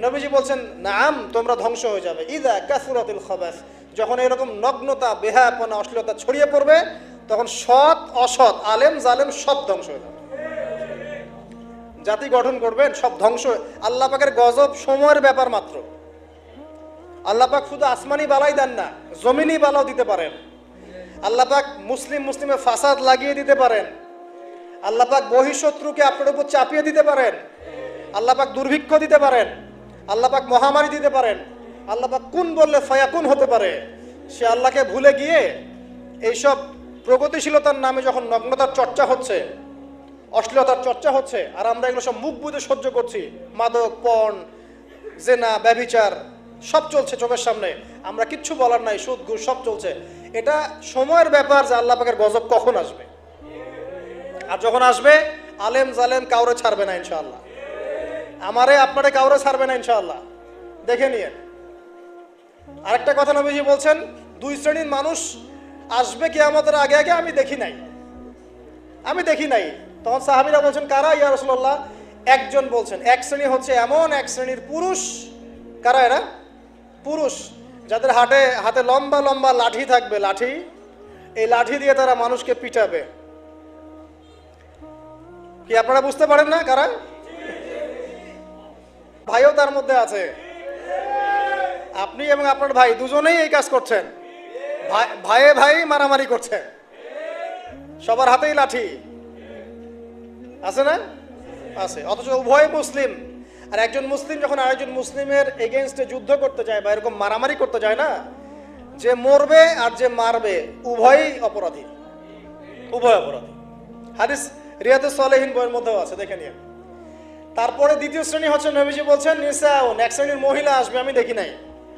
নবীজি বলছেন, নাম, তোমরা ধ্বংস হয়ে যাবে। ইযা কাসুরাতুল খাবাস, যখন এরকম নগ্নতা, বেহায়াপনা, অশ্লীলতা ছড়িয়ে পড়বে, তখন সৎ অসৎ, আলেম জালেম সব ধ্বংস হয়ে যাবে। জাতি গঠন করবেন সব ধ্বংস। আল্লাহ পাকের গজব সময়ের ব্যাপার মাত্র। আল্লাহ পাক শুধু আসমানি বালাই দেন না, জমিনি বালাও দিতে পারেন। আল্লাহ পাক মুসলিমে ফাসাদ লাগিয়ে দিতে পারেন। আল্লাহ পাক বহিঃশত্রুকে আপনার উপর চাপিয়ে দিতে পারেন। আল্লাহ পাক দুর্ভিক্ষ দিতে পারেন। আল্লাহ পাক মহামারী দিতে পারেন। আল্লাহ পাক কুন বললে ফায়াকুন হতে পারে। সে আল্লাহকে ভুলে গিয়ে এইসব প্রগতিশীলতার নামে যখন নগ্নতার চর্চা হচ্ছে, অশ্লীলতার চর্চা হচ্ছে, আর আমরা এগুলো সব মুখ বুঝে সহ্য করছি, মাদক, পর্ন, জেনা, ব্যভিচার সব চলছে চোখের সামনে, আমরা কিচ্ছু বলার নাই, সুদ ঘুষ সব চলছে। এটা সময়ের ব্যাপার যে আল্লাহ পাকের গজব কখন আসবে। আর যখন আসবে আলেম জালেম কাউরে ছাড়বে না ইনশাআল্লাহ। আমারে আপনারে কাউরে ছাড়বে না ইনশাআল্লাহ, দেখে নিয়ে। আরেকটা কথা নবীজি বলছেন, দুই শ্রেণীর মানুষ আসবে কিয়ামতের আগে আগে, আমি দেখি নাই। তখন সাহাবীরা বলছেন, কারা ইয়া রাসূলুল্লাহ? একজন বলছেন, এক শ্রেণী হচ্ছে এমন এক শ্রেণীর পুরুষ। কারা এরা? পুরুষ, যাদের হাতে লম্বা লম্বা লাঠি থাকবে, লাঠি, এই লাঠি দিয়ে তারা মানুষকে পিটাবে। কি আপনারা বুঝতে পারেন না কারা? ভাইও তার মধ্যে আছে। আপনি এবং আপনার ভাই দুজনেই এই কাজ করছেন, ভাইয়ে ভাই মারামারি করছে, সবার হাতেই লাঠি আছে না? আছে। অথচ উভয় মুসলিম। আর একজন মুসলিম যখন আরেকজন মুসলিমের এগেইনস্টে যুদ্ধ করতে যায় বা এরকম মারামারি করতে যায় না, যে মরবে আর যে মারবে উভয়ই অপরাধী, উভয় অপরাধী। হাদিস রিয়াদুস সালেহিন বইয়ের মধ্যেও আছে, দেখে নিন। তারপরে দ্বিতীয় শ্রেণী হচ্ছে, নবীজি বলছেন নিসাউন, এক শ্রেণীর মহিলা আসবে, আমি দেখি নাই।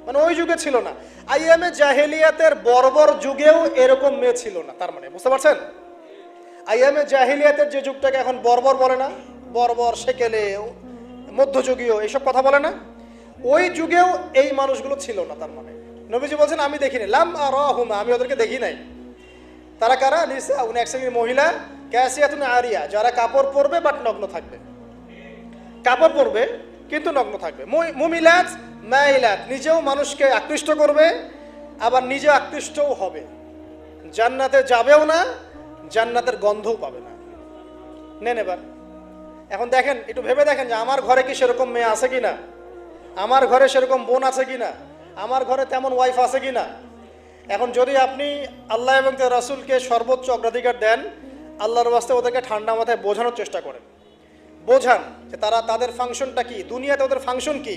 মানে ওই যুগে ছিল না, আইয়ামে জাহেলিয়াতের বর্বর যুগেও এরকম মেয়ে ছিল না। তার মানে বুঝতে পারছেন, আইয়ামে জাহেলিয়াতের যে যুগটাকে এখন বর্বর বলে না, বর্বর, সেকেলে, মধ্যযুগীয় এইসব কথা বলে না, ওই যুগেও এই মানুষগুলো ছিল না। তার মানে নবীজি বলছেন আমি দেখিনি, লাম আরাহুমা, আমি ওদেরকে দেখি নাই। তারা কারা? নিসাউন, এক শ্রেণীর মহিলা, কাসিয়াতুন আরিয়া, যারা কাপড় পরবে বাট নগ্ন থাকবে, কাপড় পরবে কিন্তু নগ্ন থাকবে। মুমিলাত মাইলাত, নিজেও মানুষকে আকৃষ্ট করবে আবার নিজে আকৃষ্টও হবে, জান্নাতে যাবেও না, জান্নাতের গন্ধও পাবে না। নেন এবার এখন দেখেন, একটু ভেবে দেখেন যে আমার ঘরে কি সেরকম মেয়ে আছে কিনা, আমার ঘরে সেরকম বোন আছে কিনা, আমার ঘরে তেমন ওয়াইফ আছে কিনা। এখন যদি আপনি আল্লাহ এবং তার রাসূলকে সর্বোচ্চ অগ্রাধিকার দেন, আল্লাহর ওয়াস্তে ওদেরকে ঠান্ডা মাথায় বোঝানোর চেষ্টা করেন, বোঝান যে তাদের ফাংশনটা কি, দুনিয়াতে ওদের ফাংশন কি,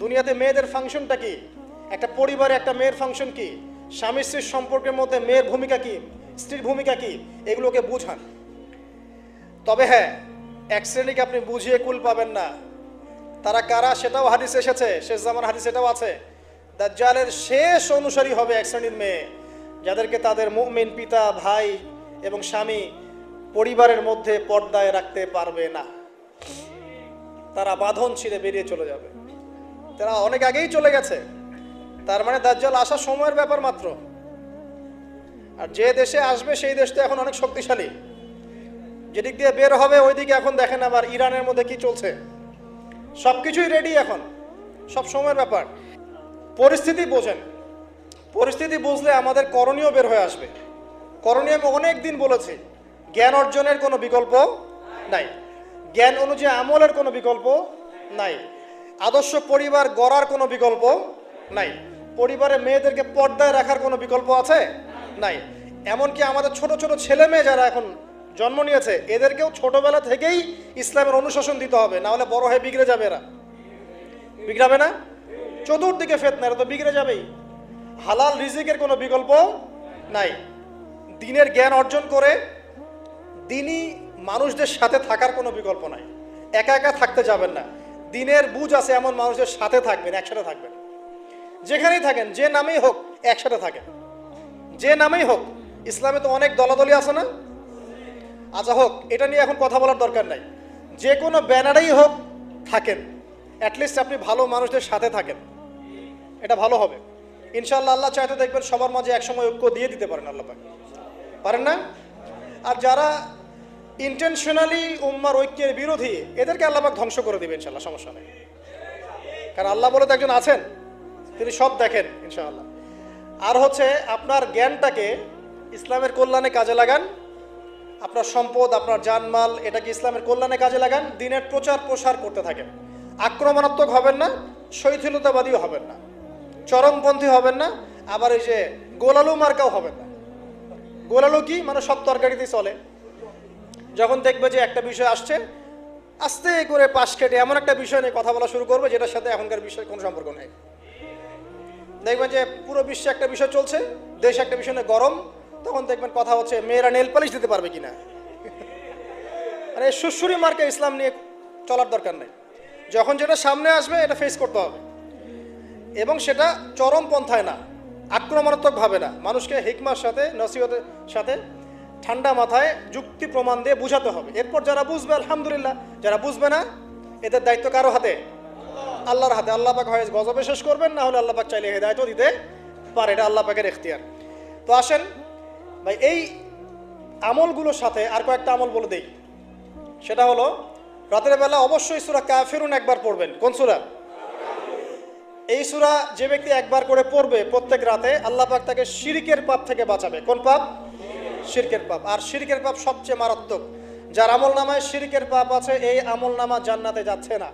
দুনিয়াতে মেয়েদের ফাংশনটা কি, একটা পরিবারে একটা মেয়ের ফাংশন কি, স্বামী স্ত্রীর সম্পর্কের মধ্যে মেয়ের ভূমিকা কি, স্ত্রীর ভূমিকা কি, এগুলোকে বুঝান। তবে হ্যাঁ, এক শ্রেণীকে আপনি বুঝিয়ে কুল পাবেন না। তারা কারা সেটাও হাদিস এসেছে, শেষ জামান হাদিস এটাও আছে। দাজ্জালের শেষ অনুসারী হবে এক শ্রেণীর মেয়ে, যাদেরকে তাদের মুমিন পিতা, ভাই এবং স্বামী পরিবারের মধ্যে পর্দায় রাখতে পারবে না। তারা বাঁধন ছিঁড়ে বেরিয়ে চলে যাবে, তারা অনেক আগেই চলে গেছে। তার মানে দাজ্জাল আসার সময়ের ব্যাপার মাত্র। আর যে দেশে আসবে সেই দেশটা এখন অনেক শক্তিশালী, যেদিক দিয়ে বের হবে ওইদিকে এখন দেখেন আবার ইরানের মধ্যে কি চলছে, সবকিছুই রেডি, এখন সব সময়ের ব্যাপার। পরিস্থিতি বোঝেন, পরিস্থিতি বুঝলে আমাদের করণীয় বের হয়ে আসবে। করণীয় আমি অনেক দিন বলেছি, জ্ঞান অর্জনের কোনো বিকল্প নাই, জ্ঞান অনুযায়ী আমলের কোনো বিকল্প নাই, আদর্শ পরিবার গড়ার কোনো বিকল্প নাই, পরিবারে মেয়েদেরকে পর্দায় রাখার কোনো বিকল্প আছে নাই। এমনকি আমাদের ছোট ছোট ছেলে মেয়ে যারা এখন জন্ম নিয়েছে, এদেরকেও ছোটবেলা থেকেই ইসলামের অনুশাসন দিতে হবে, না হলে বড় হয়ে বিগড়ে যাবে। এরা বিগড়াবে না? চতুর্দিকে ফিতনা, এরা তো বিগড়ে যাবেই। হালাল রিজিকের কোনো বিকল্প নাই। দ্বীনের জ্ঞান অর্জন করে দ্বীনি মানুষদের সাথে থাকার কোনো বিকল্প নাই। একা একা থাকতে যাবেন না, দ্বীনের বুঝ আছে এমন মানুষদের সাথে থাকবেন, একসাথে থাকবেন। যেখানেই থাকেন, যে নামেই হোক, একসাথে থাকেন, যে নামেই হোক। ইসলামে তো অনেক দলাদলি আছে না? আচ্ছা হোক, এটা নিয়ে এখন কথা বলার দরকার নাই। যে কোনো ব্যানারেই হোক থাকেন, অ্যাটলিস্ট আপনি ভালো মানুষদের সাথে থাকেন, এটা ভালো হবে ইনশাআল্লাহ। আল্লাহ চাইতে দেখবেন সবার মাঝে একসময় ঐক্য দিয়ে দিতে পারেন, আল্লাহ পাক পারেন না? আর যারা ইন্টেনশনালি উম্মার ঐক্যের বিরোধী, এদেরকে আল্লাহ পাক ধ্বংস করে দিবে ইনশাআল্লাহ, সমস্যা নেই। কারণ আল্লাহ বলে তো একজন আছেন, তিনি সব দেখেন ইনশাআল্লাহ। আর হচ্ছে আপনার জ্ঞানটাকে ইসলামের কল্যাণে কাজে লাগান, আপনার সম্পদ, আপনার জানমাল, এটাকে ইসলামের কল্যাণে কাজে লাগান, দ্বীনের প্রচার প্রসার করতে থাকেন। আক্রমণাত্মক হবেন না, শৈথিলতাবাদীও হবেন না, চরমপন্থী হবেন না, আবার এই যে গোলালু মার্কাও হবেন না। গোলালু কি মানে? সব তরকারিতেই চলে। যখন দেখবে যে একটা বিষয় আসছে, আস্তে করে পাশ কেটে এমন একটা বিষয় নিয়ে কথা বলা শুরু করবে যেটার সাথে এখনকার বিষয়ের কোনো সম্পর্ক নেই। দেখবেন যে পুরো বিশ্বে একটা বিষয় চলছে, দেশ একটা বিষয় নিয়ে গরম, তখন দেখবেন কথা হচ্ছে মেয়েরা নেল পালিশ দিতে পারবে কিনা। মানে সুশ্রী মার্কে ইসলাম নিয়ে চলার দরকার নেই। যখন যেটা সামনে আসবে এটা ফেস করতে হবে, এবং সেটা চরম পন্থায় না, আক্রমণাত্মকভাবে না, মানুষকে হিকমার সাথে, নসিহতের সাথে ঠান্ডা মাথায় যুক্তি প্রমাণ দিয়ে বুঝাতে হবে। এরপর যারা বুঝবে আলহামদুলিল্লাহ, যারা বুঝবে না এদের দায়িত্ব কারো হাতে? আল্লাহর হাতে। আল্লাহ পাক হয় গজবে শেষ করবেন, না হলে আল্লাহ পাক চাইলে হেদায়েতও দিতে পারে, এটা আল্লাহ পাকের এখতিয়ার। তো আসেন ভাই, এই আমলগুলোর সাথে আর কয়েকটা আমল বলে দেই। সেটা হলো রাতের বেলা অবশ্যই সূরা কাফিরুন একবার পড়বেন। কোন সূরা? এই সূরা যে ব্যক্তি একবার করে পড়বে প্রত্যেক রাতে, আল্লাহ পাক তাকে শিরকের পাপ থেকে বাঁচাবে। কোন পাপ? শিরকের পাপ। আর শিরকের পাপ সবচেয়ে মারাত্মক। যার আমল নামায় শিরকের পাপ আছে, এই আমল নামা জান্নাতে যাচ্ছে না,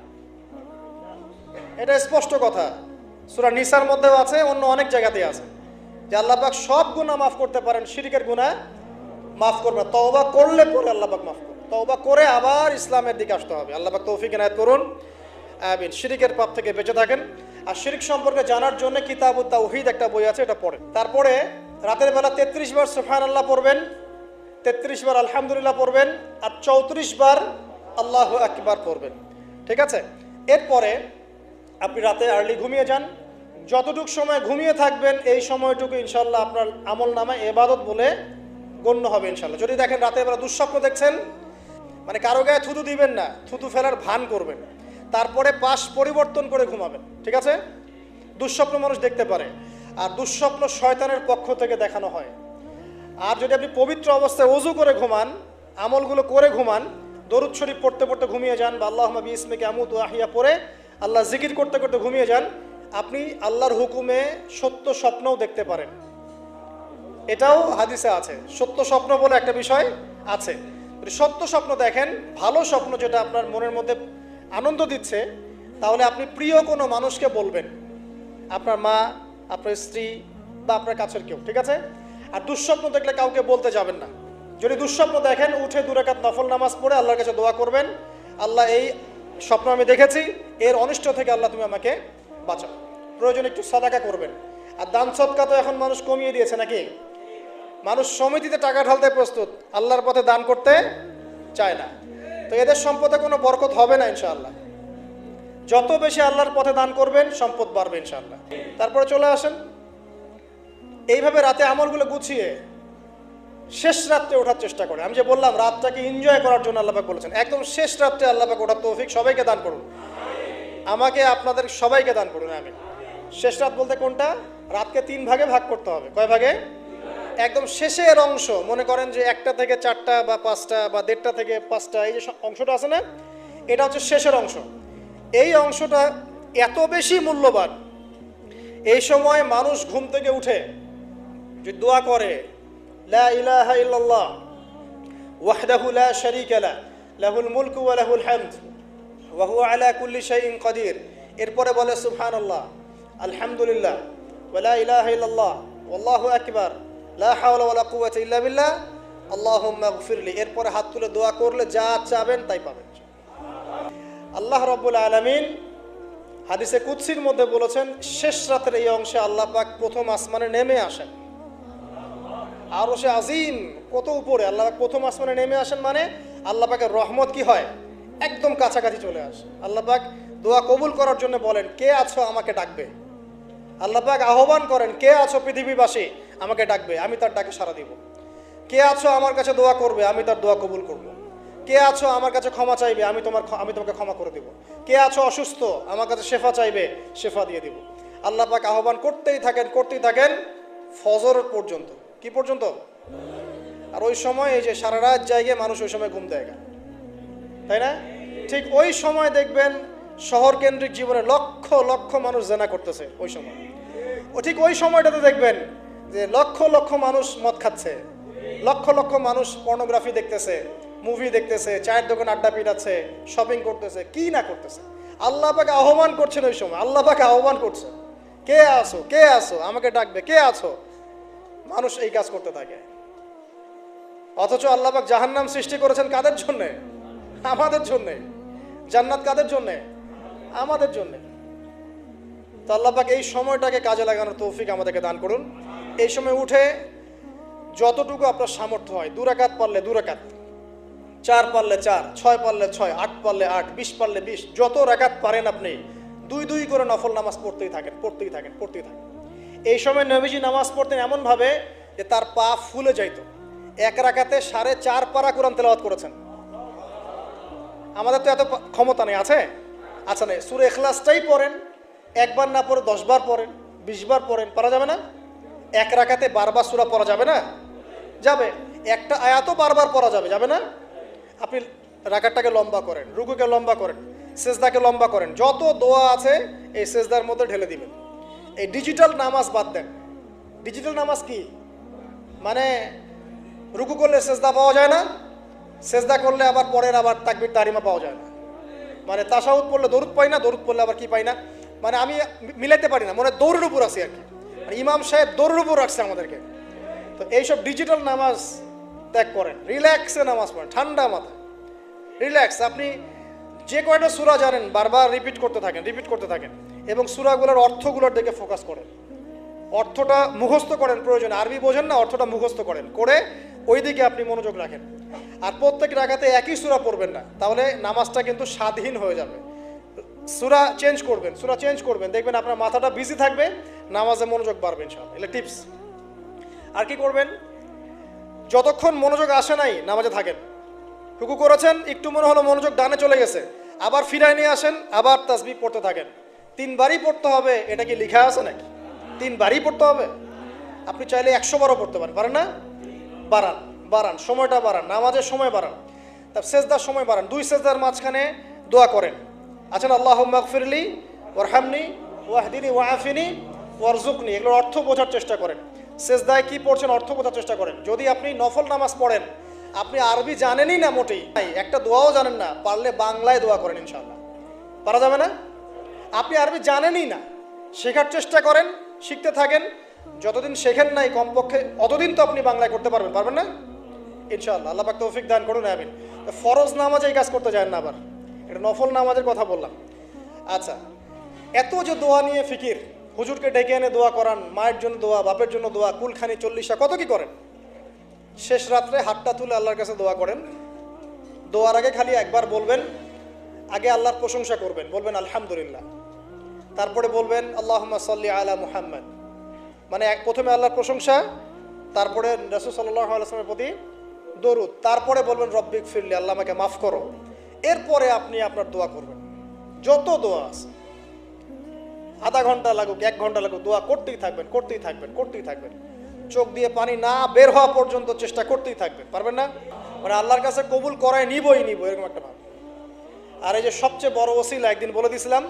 এটা স্পষ্ট কথা। সূরা নিসার মধ্যেও আছে, অন্য অনেক জায়গাতেই আছে যে আল্লাহ পাক সব গুনাহ মাফ করতে পারেন, শিরকের গুনাহ মাফ করবে। তওবা করলে পরে আল্লাহ পাক মাফ করবে। তওবা করে আবার ইসলামের দিকে আসতে হবে। আল্লাহ পাক তৌফিক ইনায়াত করুন, আমিন। শিরকের পাপ থেকে বেঁচে থাকেন। আর শিরক সম্পর্কে জানার জন্য কিতাবুত তাওহীদ একটা বই আছে, এটা পড়েন। তারপরে রাতের বেলা 33 বার সুবহানাল্লাহ পড়বেন, 33 বার আলহামদুলিল্লাহ পড়বেন, আর 34 বার আল্লাহু আকবার পড়বেন। ঠিক আছে? এরপরে আপনি রাতে আর্লি ঘুমিয়ে যান। যতটুকু সময় ঘুমিয়ে থাকবেন এই সময়টুকু ইনশাল্লাহ আপনার আমল নামায় ইবাদত বলে গণ্য হবে ইনশাল্লাহ। যদি দেখেন রাতে বেলা দুঃস্বপ্ন দেখছেন, মানে কারো গায়ে থুতু দিবেন না, থুতু ফেলার ভান করবেন, তারপরে পাশ পরিবর্তন করে ঘুমাবেন। ঠিক আছে? দুঃস্বপ্ন মানুষ দেখতে পারে, আর দুঃস্বপ্ন শয়তানের পক্ষ থেকে দেখানো হয়। আর যদি আপনি পবিত্র অবস্থায় ওযু করে ঘুমান, আমলগুলো করে ঘুমান, দরুদ শরীফ পড়তে পড়তে ঘুমিয়ে যান, বা আল্লাহুম্মা বিইসমিকা আমুতু ওয়া আহইয়া পড়ে আল্লাহ জিকির করতে করতে ঘুমিয়ে যান, আপনি আল্লাহর হুকুমে সত্য স্বপ্নও দেখতে পারেন। এটাও হাদিসে আছে, সত্য স্বপ্ন বলে একটা বিষয় আছে। সত্য স্বপ্ন দেখেন, ভালো স্বপ্ন যেটা আপনার মনের মধ্যে আনন্দ দিচ্ছে, তাহলে আপনি প্রিয় কোনো মানুষকে বলবেন, আপনার মা, আপনার স্ত্রী, বা আপনার কাছের কেউ। ঠিক আছে? আর দুঃস্বপ্ন দেখলে কাউকে বলতে যাবেন না। যদি দুঃস্বপ্ন দেখেন, উঠে 2 রাকাত নফল নামাজ পড়ে আল্লাহর কাছে দোয়া করবেন, আল্লাহ এই স্বপ্ন আমি দেখেছি, এর অনিষ্ট থেকে আল্লাহ তুমি আমাকে বাঁচাও। প্রয়োজনে একটু সাদাকা করবেন। আর দান সদকা তো এখন মানুষ কমিয়ে দিয়েছে নাকি? মানুষ সমিতিতে টাকা ঢালতে প্রস্তুত, আল্লাহর পথে দান করতে চায় না। তো এদের সম্পদে কোনো বরকত হবে না ইনশাআল্লাহ। যত বেশি আল্লাহর পথে দান করবেন, সম্পদ বাড়বে ইনশাআল্লাহ। তারপরে চলে আসেন, এইভাবে রাতে আমলগুলো গুছিয়ে শেষ রাত্রে ওঠার চেষ্টা করে। আমি যে বললাম রাতটাকে এনজয় করার জন্য আল্লাহ পাক বলেছেন, একদম শেষ রাত্রে আল্লাহ পাক ওঠার তৌফিক সবাইকে দান করুন, আমাকে আপনাদের সবাইকে দান করুন, আমিন। শেষ রাত বলতে কোনটা? রাতকে 3 ভাগে ভাগ করতে হবে। কয় ভাগে? একদম শেষের অংশ, মনে করেন যে 1টা থেকে 4টা বা 5টা বা 1:30 থেকে 5টা, এই যে অংশটা আছে না, এটা হচ্ছে শেষের অংশ। এই অংশটা এত বেশি মূল্যবান, এই সময় মানুষ ঘুম থেকে উঠে যে দোয়া করে, লা ইলাহা ইল্লাল্লাহ ওয়াহদাহু লা শারীকা লাহু লাহুল মুলকু ওয়া লাহুল হামদ ওয়া হুয়া আলা কুল্লি শাইইন কাদির, এরপরে বলে সুবহানাল্লাহ, আলহামদুলিল্লাহ, ওয়া লা ইলাহা ইল্লাল্লাহ, ওয়াল্লাহু আকবার, লা হাওলা ওয়া লা কুওয়াতা ইল্লা বিল্লাহ, আল্লাহুম্মা গফিরলি, এরপরে হাত তুলে দোয়া করলে যা চাবেন তাই পাবেন। আল্লাহ রাব্বুল আলামিন হাদিসে কুদসির মধ্যে বলেছেন, শেষ রাতের এই অংশে আল্লাহ পাক প্রথম আসমানে নেমে আসেন। আরশে আজিম কত উপরে, আল্লাহ পাক প্রথম আসমানে নেমে আসেন, মানে আল্লাহ পাকের রহমত কি হয়, একদম কাছাকাছি চলে আসে। আল্লাহ পাক দোয়া কবুল করার জন্য বলেন, কে আছো আমাকে ডাকবে। আল্লাহ পাক আহ্বান করেন, কে আছো পৃথিবীবাসী আমাকে ডাকবে, আমি তার ডাকে সাড়া দিব। কে আছো আমার কাছে দোয়া করবে, আমি তার দোয়া কবুল করব। কে আছো আমার কাছে ক্ষমা চাইবে, আমি তোমাকে ক্ষমা করে দিব। কে আছো অসুস্থ, আমার কাছে শেফা চাইবে, শেফা দিয়ে দিব। আল্লাহ পাক আহ্বান করতেই থাকেন ফজর পর্যন্ত। কি পর্যন্ত? আর ওই সময় এই যে সারা রাত জায়গায় মানুষ ওই সময় ঘুম দেয়, তাই না? ঠিক ওই সময় দেখবেন শহর কেন্দ্রিক জীবনে লক্ষ লক্ষ মানুষ জেনা করতেছে ওই সময়। ঠিক ওই সময়টাতে দেখবেন যে লক্ষ লক্ষ মানুষ মদ খাচ্ছে, লক্ষ লক্ষ মানুষ পর্নোগ্রাফি দেখতেছে, মুভি দেখতেছে, চায়ের দোকান আড্ডা পিটাচ্ছে, শপিং করতেছে, কি না করতেছে। আল্লাহ পাক আহ্বান করছেন ওই সময়, আল্লাহ পাক আহ্বান করছে, কে আছো আমাকে ডাকবে, কে আছো। মানুষ এই কাজ করতে থাকে। অথচ আল্লাহ পাক জাহান্নাম সৃষ্টি করেছেন কাদের জন্যে? আমাদের জন্যে। জান্নাত কাদের জন্যে? আমাদের জন্যে। তো আল্লাহ পাক এই সময়টাকে কাজে লাগানোর তৌফিক আমাদেরকে দান করুন। এই সময় উঠে যতটুকু আপনার সামর্থ্য হয়, 2 রাকাত পারলে 2 রাকাত, 4 পারলে 4, 6 পারলে 6, 8 পারলে 8, 20 পারলে 20, যত রাকাত পারেন আপনি 2 করে নফল নামাজ পড়তেই থাকেন। এই সময় নবীজি নামাজ পড়তেন এমনভাবে যে তার পা ফুলে যাইত। 1 রাকাতে 4.5 পারা কোরআন তেলাওয়াত করেছেন। আমাদের তো এত ক্ষমতা নেই, আছে? আচ্ছা নেই, সূরা ইখলাসটাই পড়েন, একবার না পড়ে 10 বার পড়েন, 20 বার পড়েন, পারা যাবে না? এক রাকাতে বারবার সূরা পড়া যাবে না? যাবে। একটা আয়াতও বারবার পড়া যাবে, যাবে না? আপনি রাকাতটাকে লম্বা করেন, রুকুকে লম্বা করেন, সেজদাকে লম্বা করেন, যত দোয়া আছে এই সেজদার মধ্যে ঢেলে দিবেন। এই ডিজিটাল নামাজ বাদ দেন। ডিজিটাল নামাজ কি? মানে রুকু করলে সেজদা পাওয়া যায় না, সেজদা করলে আবার পরের আবার তাকবীর তাহরিমা পাওয়া যায় না, মানে তাশাহুদ পড়লে দরুদ পাই না, দরুদ পড়লে আবার কি পাই না, মানে আমি মিলাইতে পারি না, মনে দৌড়ের উপর আছি আর কি। মানে ইমাম সাহেব দৌড়ের উপর রাখছে আমাদেরকে। তো এইসব ডিজিটাল নামাজ ত্যাগ করেন, রিল্যাক্সে নামাজ পড়েন, ঠান্ডা মাথা, রিল্যাক্স। আপনি যে কয়টা সূরা জানেন বারবার রিপিট করতে থাকেন এবং সূরাগুলোর অর্থগুলোর দিকে ফোকাস করেন। অর্থটা মুখস্থ করেন, প্রয়োজনে আরবি বোঝেন না, অর্থটা মুখস্থ করেন, করে ওই দিকে আপনি মনোযোগ রাখেন। আর প্রত্যেক রাকাতে একই সূরা পড়বেন না, তাহলে নামাজটা কিন্তু স্বাধীন হয়ে যাবে। সূরা চেঞ্জ করবেন, দেখবেন আপনার মাথাটা বিজি থাকবে, নামাজে মনোযোগ বাড়বে ইনশাআল্লাহ। এগুলো টিপস। আর কি করবেন? যতক্ষণ মনোযোগ আসে নাই নামাজে থাকেন। রুকু করেছেন, একটু মনে হলো মনোযোগ ডানে চলে গেছে, আবার ফিরায় নিয়ে আসেন, আবার তাসবিহ পড়তে থাকেন। 3 বারই পড়তে হবে, এটা কি লেখা আছে নাকি? 3 বারই পড়তে হবে? আপনি চাইলে 100 বারও পড়তে পারেন না? বাড়ান, সময়টা বাড়ান, নামাজের সময় বাড়ান, তার সেজদার সময় বাড়ান। 2 সেজদার মাঝখানে দোয়া করেন, আছেন আল্লাহুম্মা গফিরলি ওয়ারহামনি ওয়াহদিনি ওয়াআফিনি ওয়ারজুকনি, এগুলোর অর্থ বোঝার চেষ্টা করেন। সেজদায় কি পড়ছেন অর্থ বোঝার চেষ্টা করেন। যদি আপনি নফল নামাজ পড়েন, আপনি আরবি জানেনই না মোটেই, একটা দোয়াও জানেন না, পারলে বাংলায় দোয়া করেন ইনশাআল্লাহ। পারা যাবে না? আপনি আরবি জানেনই না, শেখার চেষ্টা করেন, শিখতে থাকেন। যতদিন শেখেন নাই কমপক্ষে অতদিন তো আপনি বাংলায় করতে পারবেন না ইনশাআল্লাহ। আল্লাহ পাক তৌফিক দান করুন, আমিন। ফরজ নামাজে এই কাজ করতে যায় না, আবার এটা নফল নামাজের কথা বললাম। আচ্ছা, এত যে দোয়া নিয়ে ফিকির, হুজুরকে ডেকে এনে দোয়া করান, মায়ের জন্য দোয়া, বাপের জন্য দোয়া, কুলখানি 40টা, কত কি করেন। শেষ রাত্রে হাতটা তুলে আল্লাহর কাছে দোয়া করেন। দোয়ার আগে খালি একবার বলবেন, আগে আল্লাহর প্রশংসা করবেন, বলবেন আলহামদুলিল্লাহ, তারপরে বলবেন আল্লাহুম্মা সাল্লি আলা মুহাম্মদ, মানে প্রথমে আল্লাহর প্রশংসা, তারপরে রাসূল সাল্লাল্লাহু আলাইহি ওয়াসাল্লামের প্রতি দরুদ, তারপরে বলবেন রব্বিক ফিরলি, আল্লাহ আমাকে মাফ করো। এরপরে আপনি আপনার দোয়া করবেন, যত দোয়া আছে, আধা ঘন্টা লাগুক, 1 ঘন্টা লাগুক, দোয়া করতেই থাকবেন। চোখ দিয়ে পানি না বের হওয়া পর্যন্ত চেষ্টা করতেই থাকবেন, পারবেন না? মানে আল্লাহর কাছে কবুল করায় নিবই এরকম একটা ভাব। আর এই যে সবচেয়ে বড় ওসিলা, একদিন বলে দিয়েছিলাম,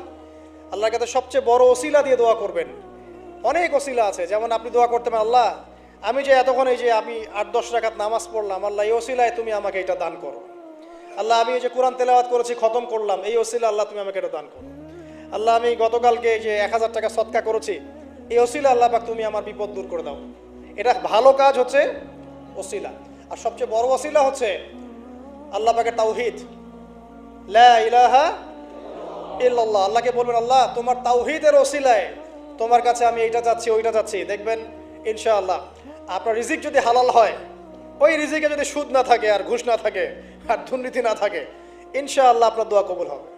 আল্লাহর কাছে সবচেয়ে বড় ওসিলা দিয়ে দোয়া করবেন। অনেক ওসিলা আছে, যেমন আপনি দোয়া করতে পারেন, আল্লাহ আমি যে এতক্ষণ এই যে আমি 8-10 রাকাত নামাজ পড়লাম, আল্লাহ এই ওসিলায় তুমি আমাকে এটা দান করো। আল্লাহ আমি এই যে কোরআন তেলাওয়াত করেছি, খতম করলাম, এই ওসিলা আল্লাহ তুমি আমাকে এটা দান করো। আল্লাহ আমি গতকালকে যে 1000 টাকা সদকা করেছি, এই ওসিলা আল্লাহ পাক তুমি আমার বিপদ দূর করে দাও। এটা ভালো কাজ হচ্ছে ওসিলা। আর সবচেয়ে বড় ওসিলা হচ্ছে আল্লাহ পাকের তাওহীদ, লা ইলাহা ইল্লাল্লাহ। আল্লাহকে বলবেন, আল্লাহ তোমার তাওহীদের ওসিলায় তোমার কাছে আমি এইটা চাচ্ছি, ওইটা চাচ্ছি। দেখবেন ইনশাআল্লাহ আপনার রিজিক যদি হালাল হয়, ওই রিজিকে যদি সুদ না থাকে, আর ঘুষ না থাকে, আর দুর্নীতি না থাকে, ইনশাআল্লাহ আপনার দোয়া কবুল হবে।